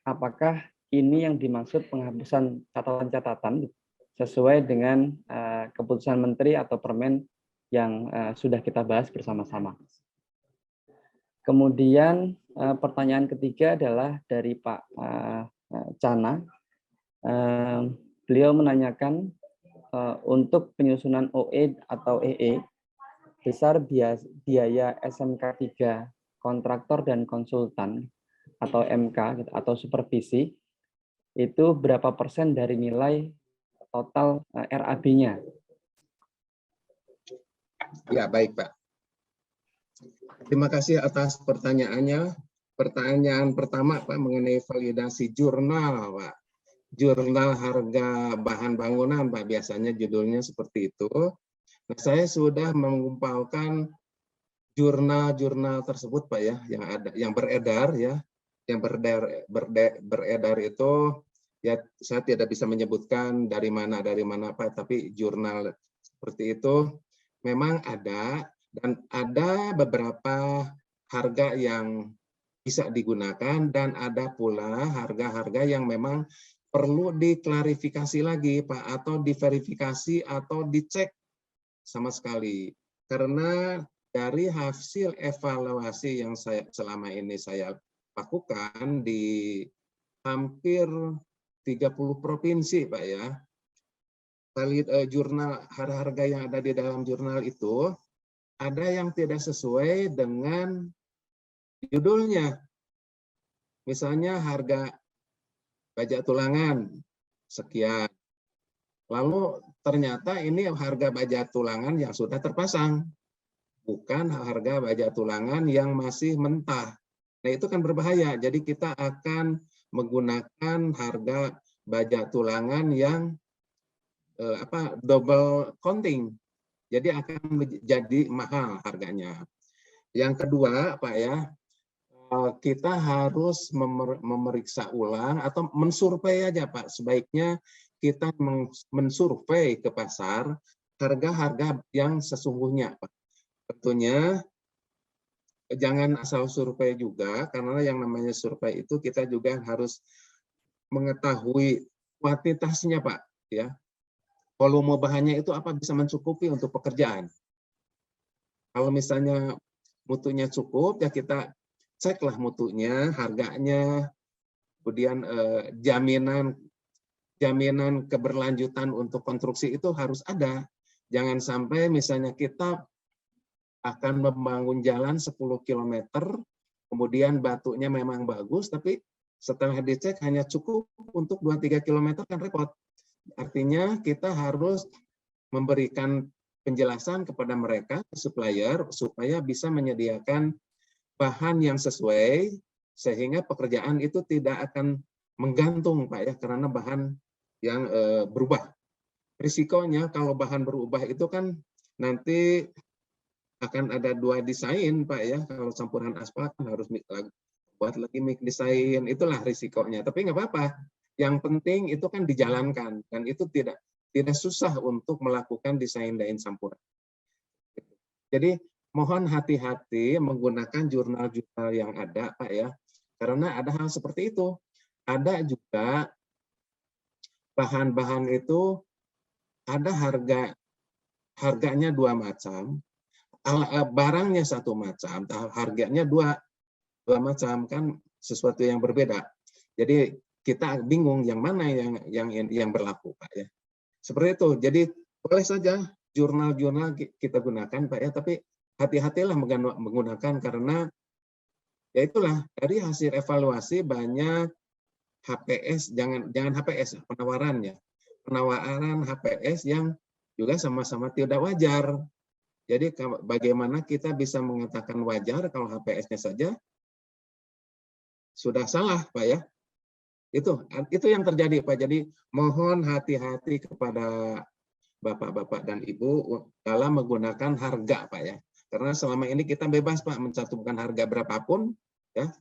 Apakah ini yang dimaksud penghapusan catatan-catatan sesuai dengan keputusan Menteri atau Permen yang sudah kita bahas bersama-sama? Kemudian pertanyaan ketiga adalah dari Pak Cana. Beliau menanyakan untuk penyusunan OE atau EE, besar biaya SMK 3 kontraktor dan konsultan atau MK atau supervisi, itu berapa persen dari nilai total RAB-nya? Ya, baik Pak. Terima kasih atas pertanyaannya. Pertanyaan pertama Pak mengenai validasi jurnal Pak. Jurnal harga bahan bangunan Pak, biasanya judulnya seperti itu. Nah, saya sudah mengumpulkan jurnal-jurnal tersebut Pak ya, yang ada, yang beredar ya, yang beredar itu ya, saya tidak bisa menyebutkan dari mana Pak, tapi jurnal seperti itu memang ada. Dan ada beberapa harga yang bisa digunakan dan ada pula harga-harga yang memang perlu diklarifikasi lagi Pak, atau diverifikasi atau dicek sama sekali. Karena dari hasil evaluasi yang selama ini saya lakukan di hampir 30 provinsi Pak ya, jurnal harga yang ada di dalam jurnal itu ada yang tidak sesuai dengan judulnya. Misalnya harga baja tulangan sekian. Lalu ternyata ini harga baja tulangan yang sudah terpasang. Bukan harga baja tulangan yang masih mentah. Nah, itu kan berbahaya. Jadi kita akan menggunakan harga baja tulangan yang double counting. Jadi akan menjadi mahal harganya. Yang kedua, Pak ya, kita harus memeriksa ulang atau mensurvei aja, Pak. Sebaiknya kita mensurvei ke pasar harga-harga yang sesungguhnya, Pak. Tentunya jangan asal survei juga, karena yang namanya survei itu kita juga harus mengetahui kuantitasnya, Pak. Ya, volume bahannya itu apa bisa mencukupi untuk pekerjaan. Kalau misalnya mutunya cukup, ya kita ceklah mutunya, harganya, kemudian jaminan keberlanjutan untuk konstruksi itu harus ada. Jangan sampai misalnya kita akan membangun jalan 10 km, kemudian batunya memang bagus, tapi setelah dicek hanya cukup untuk 2-3 km kan repot. Artinya kita harus memberikan penjelasan kepada mereka, supplier, supaya bisa menyediakan bahan yang sesuai, sehingga pekerjaan itu tidak akan menggantung, Pak ya, karena bahan yang berubah. Risikonya kalau bahan berubah itu kan nanti akan ada 2 desain, Pak ya. Kalau campuran aspal kan harus buat lagi mix desain, itulah risikonya. Tapi nggak apa-apa. Yang penting itu kan dijalankan, dan itu tidak susah untuk melakukan desain campuran. Jadi mohon hati-hati menggunakan jurnal-jurnal yang ada, Pak ya, karena ada hal seperti itu. Ada juga bahan-bahan itu ada harganya 2 macam, barangnya 1 macam, harganya dua macam, kan sesuatu yang berbeda. Jadi kita bingung yang mana yang berlaku, Pak ya. Seperti itu. Jadi boleh saja jurnal-jurnal kita gunakan, Pak ya, tapi hati-hatilah menggunakan, karena ya itulah dari hasil evaluasi banyak HPS, jangan HPS, penawaran HPS yang juga sama-sama tidak wajar. Jadi bagaimana kita bisa mengatakan wajar kalau HPS-nya saja sudah salah, Pak ya. Itu yang terjadi, Pak. Jadi mohon hati-hati kepada Bapak-bapak dan Ibu dalam menggunakan harga, Pak ya. Karena selama ini kita bebas, Pak, mencantumkan harga berapapun, ya.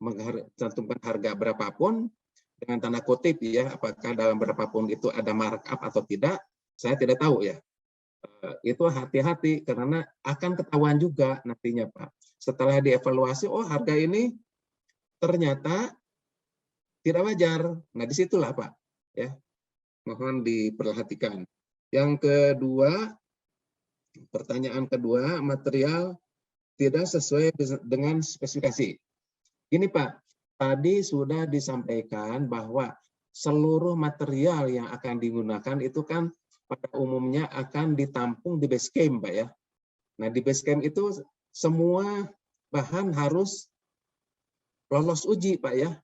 Mencantumkan harga berapapun dengan tanda kutip ya, apakah dalam berapapun itu ada markup atau tidak, saya tidak tahu ya. Itu hati-hati karena akan ketahuan juga nantinya, Pak. Setelah dievaluasi, oh harga ini ternyata tidak wajar. Nah, disitulah, Pak, ya, mohon diperhatikan. Yang kedua, pertanyaan kedua, material tidak sesuai dengan spesifikasi. Ini, Pak, tadi sudah disampaikan bahwa seluruh material yang akan digunakan itu kan pada umumnya akan ditampung di base camp, Pak ya. Nah, di base camp itu semua bahan harus lolos uji, Pak ya.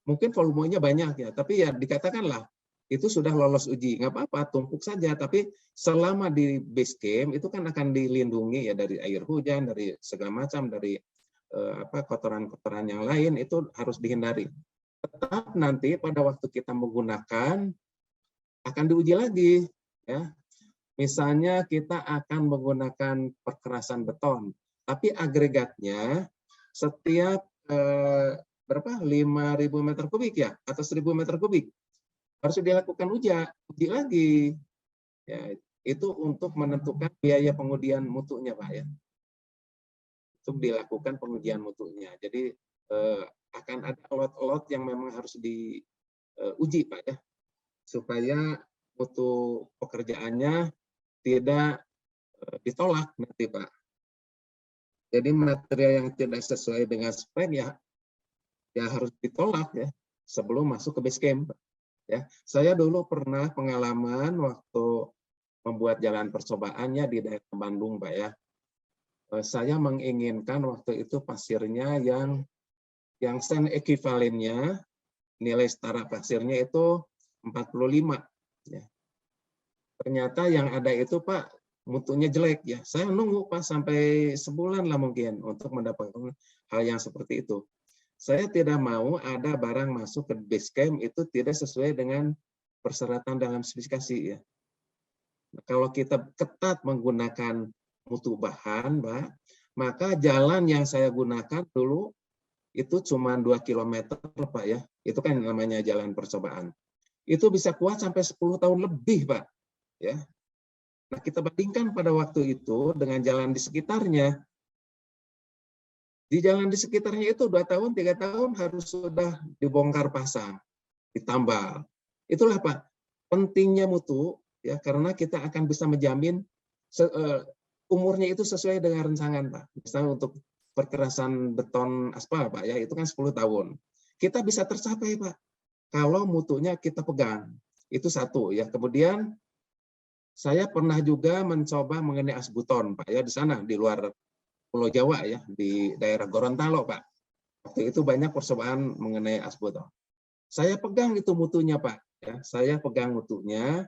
Mungkin volumenya banyak ya, tapi ya dikatakanlah itu sudah lolos uji, nggak apa-apa, tumpuk saja. Tapi selama di base camp itu kan akan dilindungi ya dari air hujan, dari segala macam, dari kotoran-kotoran yang lain, itu harus dihindari. Tetap nanti pada waktu kita menggunakan akan diuji lagi, ya. Misalnya kita akan menggunakan perkerasan beton, tapi agregatnya setiap berapa? 5.000 meter kubik ya, atau 1.000 meter kubik harus dilakukan uji lagi. Ya, itu untuk menentukan biaya pengujian mutunya, Pak ya. Untuk dilakukan pengujian mutunya. Jadi akan ada lot-lot yang memang harus diuji, Pak ya, supaya mutu pekerjaannya tidak ditolak nanti, Pak. Jadi material yang tidak sesuai dengan spek ya harus ditolak ya sebelum masuk ke base camp. Ya, saya dulu pernah pengalaman waktu membuat jalan percobaannya di daerah Bandung, Pak ya. Saya menginginkan waktu itu pasirnya yang sand ekivalennya, nilai setara pasirnya itu 45. Ya. Ternyata yang ada itu, Pak, mutunya jelek ya. Saya nunggu, Pak, sampai sebulan lah mungkin untuk mendapatkan hal yang seperti itu. Saya tidak mau ada barang masuk ke base camp itu tidak sesuai dengan persyaratan dalam spesifikasi ya. Kalau kita ketat menggunakan mutu bahan, Pak, maka jalan yang saya gunakan dulu itu cuma 2 km, Pak ya. Itu kan namanya jalan percobaan. Itu bisa kuat sampai 10 tahun lebih, Pak. Ya. Nah, kita bandingkan pada waktu itu dengan jalan di sekitarnya. Di jalan di sekitarnya itu 2 tahun, 3 tahun harus sudah dibongkar pasang, ditambal. Itulah Pak, pentingnya mutu ya, karena kita akan bisa menjamin umurnya itu sesuai dengan rancangan Pak. Misalnya untuk perkerasan beton aspal Pak ya, itu kan 10 tahun. Kita bisa tercapai Pak kalau mutunya kita pegang. Itu satu ya. Kemudian saya pernah juga mencoba mengenai asbuton Pak ya, di sana di luar Pulau Jawa ya, di daerah Gorontalo Pak. Waktu itu banyak percobaan mengenai asbuton. Saya pegang itu mutunya Pak. Ya, saya pegang mutunya.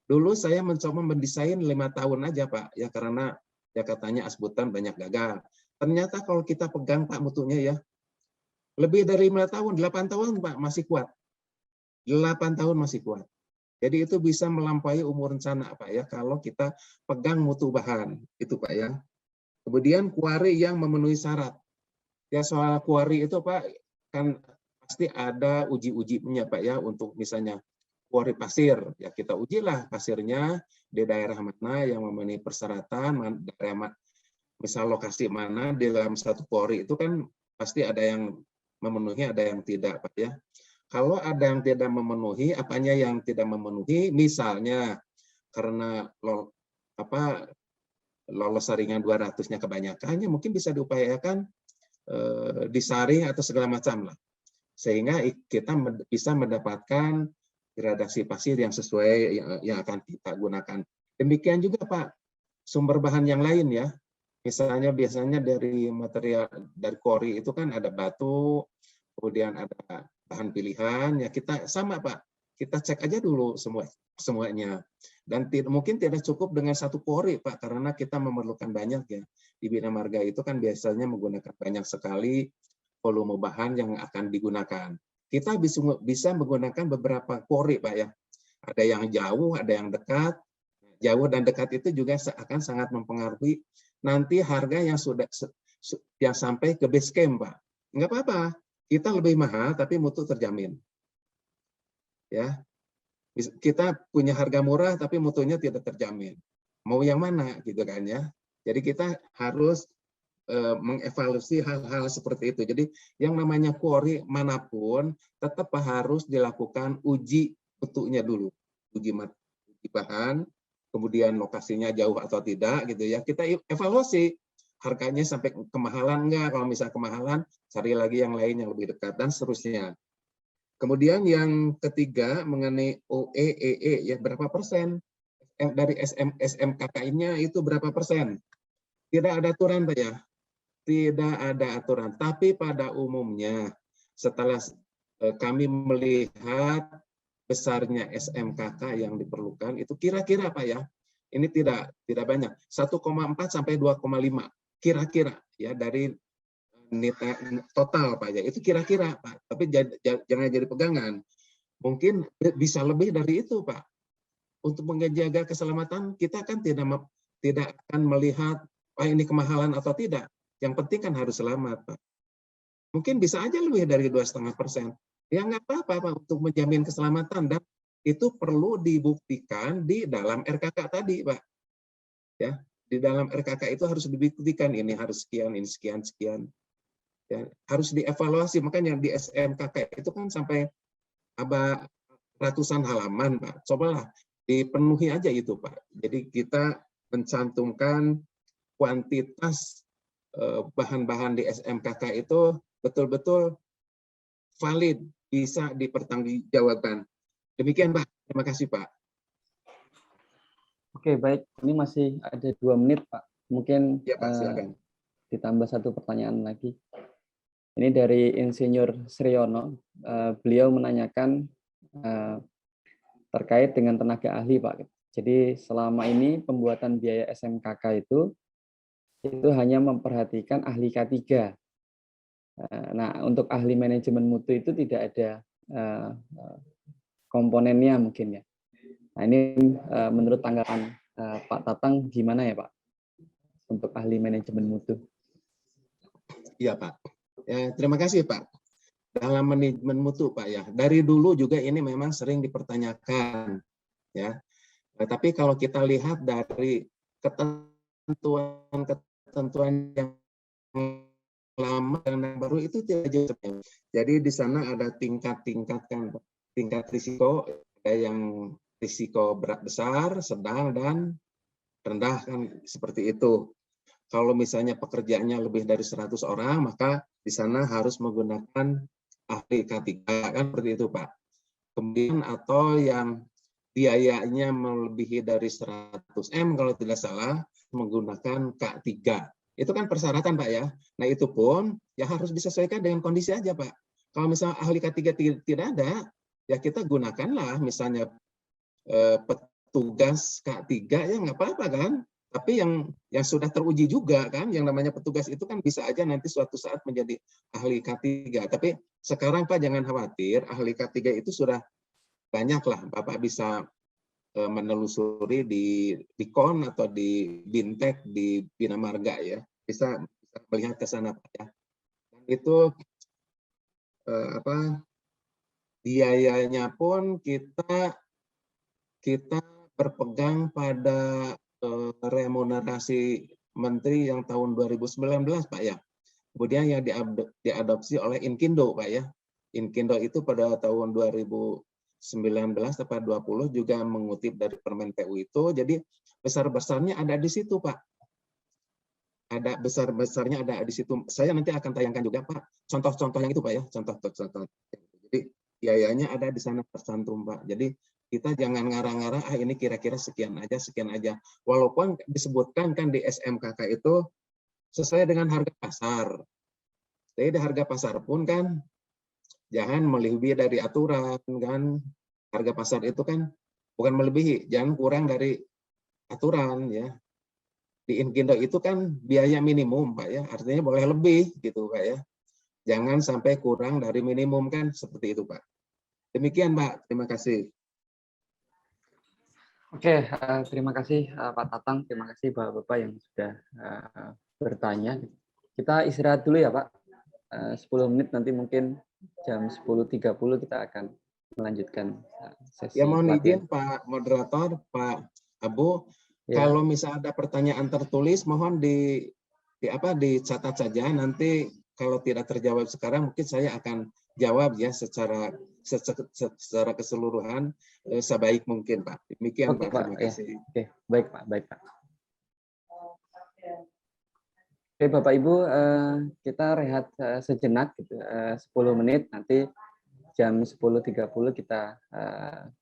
Dulu saya mencoba mendesain 5 tahun aja Pak, ya karena ya katanya asbutan banyak gagal. Ternyata kalau kita pegang Pak mutunya ya, lebih dari 5 tahun, 8 tahun Pak masih kuat. 8 tahun masih kuat. Jadi itu bisa melampaui umur rencana Pak ya, kalau kita pegang mutu bahan itu Pak ya. Kemudian kuari yang memenuhi syarat. Ya soal kuari itu Pak, kan pasti ada uji-ujinya Pak ya, untuk misalnya kuari pasir. Ya kita ujilah pasirnya di daerah mana yang memenuhi persyaratan, daerah misal lokasi mana di dalam satu kuari itu kan pasti ada yang memenuhi, ada yang tidak Pak ya. Kalau ada yang tidak memenuhi, apanya yang tidak memenuhi, misalnya karena lolos saringan 200-nya kebanyakannya mungkin bisa diupayakan disaring atau segala macam lah, sehingga kita bisa mendapatkan gradasi pasir yang sesuai yang akan kita gunakan. Demikian juga Pak, sumber bahan yang lain ya, misalnya biasanya dari material dari kuari itu kan ada batu, kemudian ada bahan pilihan ya, kita sama Pak, kita cek aja dulu semuanya. Dan mungkin tidak cukup dengan satu kuari Pak, karena kita memerlukan banyak ya. Di Bina Marga itu kan biasanya menggunakan banyak sekali volume bahan yang akan digunakan. Kita bisa menggunakan beberapa kuari Pak ya. Ada yang jauh, ada yang dekat. Jauh dan dekat itu juga akan sangat mempengaruhi nanti harga yang yang sampai ke base camp Pak. Enggak apa-apa, kita lebih mahal tapi mutu terjamin. Ya, kita punya harga murah tapi mutunya tidak terjamin. Mau yang mana gitu kan ya. Jadi kita harus mengevaluasi hal-hal seperti itu. Jadi yang namanya kuari manapun tetap harus dilakukan uji mutunya dulu. Uji bahan, kemudian lokasinya jauh atau tidak gitu ya. Kita evaluasi harganya sampai kemahalan enggak. Kalau misalnya kemahalan, cari lagi yang lain yang lebih dekat dan seterusnya. Kemudian yang ketiga mengenai OE, EE, ya berapa persen dari SMKK-nya itu berapa persen? Tidak ada aturan Pak ya, tidak ada aturan. Tapi pada umumnya setelah kami melihat besarnya SMKK yang diperlukan itu kira-kira Pak ya, ini tidak banyak, 1,4 sampai 2,5 kira-kira ya dari total Pak ya, itu kira-kira Pak, tapi jangan jadi pegangan. Mungkin bisa lebih dari itu Pak. Untuk menjaga keselamatan kita kan tidak akan melihat ini kemahalan atau tidak. Yang penting kan harus selamat Pak. Mungkin bisa aja lebih dari 2,5%. Ya nggak apa-apa Pak, untuk menjamin keselamatan, dan itu perlu dibuktikan di dalam RKK tadi Pak. Ya, di dalam RKK itu harus dibuktikan ini harus sekian, ini sekian. Ya, harus dievaluasi, makanya di SMKK itu kan sampai ratusan halaman Pak. Cobalah dipenuhi aja itu Pak. Jadi kita mencantumkan kuantitas bahan-bahan di SMKK itu betul-betul valid, bisa dipertanggungjawabkan. Demikian Pak. Terima kasih Pak. Oke, baik. Ini masih ada 2 menit Pak. Mungkin Ya Pak, silakan. ditambah satu pertanyaan lagi. Ini dari Insinyur Sriono. Beliau menanyakan terkait dengan tenaga ahli, Pak. Jadi selama ini pembuatan biaya SMKK itu hanya memperhatikan ahli K3. Nah, untuk ahli manajemen mutu itu tidak ada komponennya mungkin ya. Nah, ini menurut tanggapan Pak Tatang gimana ya Pak untuk ahli manajemen mutu? Iya Pak. Ya, terima kasih Pak. Dalam manajemen mutu Pak ya, dari dulu juga ini memang sering dipertanyakan ya. Tapi kalau kita lihat dari ketentuan yang lama dan yang baru itu tidak jauh. Jadi di sana ada tingkat-tingkat kan, tingkat risiko, ada yang risiko berat besar, sedang dan rendah kan seperti itu. Kalau misalnya pekerjaannya lebih dari 100 orang, maka di sana harus menggunakan ahli K3 kan seperti itu Pak. Kemudian atau yang biayanya melebihi dari 100 M kalau tidak salah menggunakan K3. Itu kan persyaratan Pak ya. Nah itu pun ya harus disesuaikan dengan kondisi aja Pak. Kalau misalnya ahli K3 tidak ada, ya kita gunakanlah misalnya petugas K3 ya nggak apa-apa kan. Tapi yang sudah teruji juga kan, yang namanya petugas itu kan bisa aja nanti suatu saat menjadi ahli K3. Tapi sekarang Pak jangan khawatir, ahli K3 itu sudah banyak lah. Bapak bisa menelusuri di KON atau di Bintek, di Bina Marga ya. Bisa melihat ke sana Pak ya. Dan itu biayanya pun kita berpegang pada remunerasi menteri yang tahun 2019 Pak ya. Kemudian yang diadopsi oleh Inkindo Pak ya. Inkindo itu pada tahun 2019 atau 20 juga mengutip dari Permen PU itu. Jadi besar-besarnya ada di situ Pak. Ada besar-besarnya ada di situ. Saya nanti akan tayangkan juga Pak contoh-contoh yang itu Pak ya. Contoh-contoh. Jadi biayanya ada di sana tercantum Pak. Jadi kita jangan ngarang-ngarang, ini kira-kira sekian aja. Walaupun disebutkan kan di SMKK itu sesuai dengan harga pasar. Jadi di harga pasar pun kan jangan melebihi dari aturan kan. Harga pasar itu kan bukan melebihi, jangan kurang dari aturan ya. Di Inkindo itu kan biaya minimum Pak ya, artinya boleh lebih gitu Pak ya. Jangan sampai kurang dari minimum kan seperti itu Pak. Demikian Pak, terima kasih. Oke, terima kasih Pak Tatang, terima kasih Bapak-Bapak yang sudah bertanya. Kita istirahat dulu ya Pak, 10 menit nanti mungkin jam 10.30 kita akan melanjutkan sesi Ya mohon pelatihan. izin Pak Moderator, Pak Abu, Ya. kalau misalnya ada pertanyaan tertulis mohon dicatat saja, nanti kalau tidak terjawab sekarang mungkin saya akan jawab ya secara keseluruhan sebaik mungkin Pak. Demikian Oke, Pak, Pak. terima Ya. kasih. Oke, baik Pak, baik Pak. Oke Bapak Ibu, kita rehat sejenak gitu, 10 menit, nanti jam 10.30 kita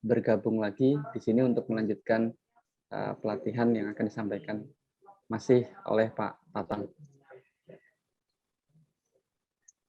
bergabung lagi di sini untuk melanjutkan pelatihan yang akan disampaikan masih oleh Pak Tatang.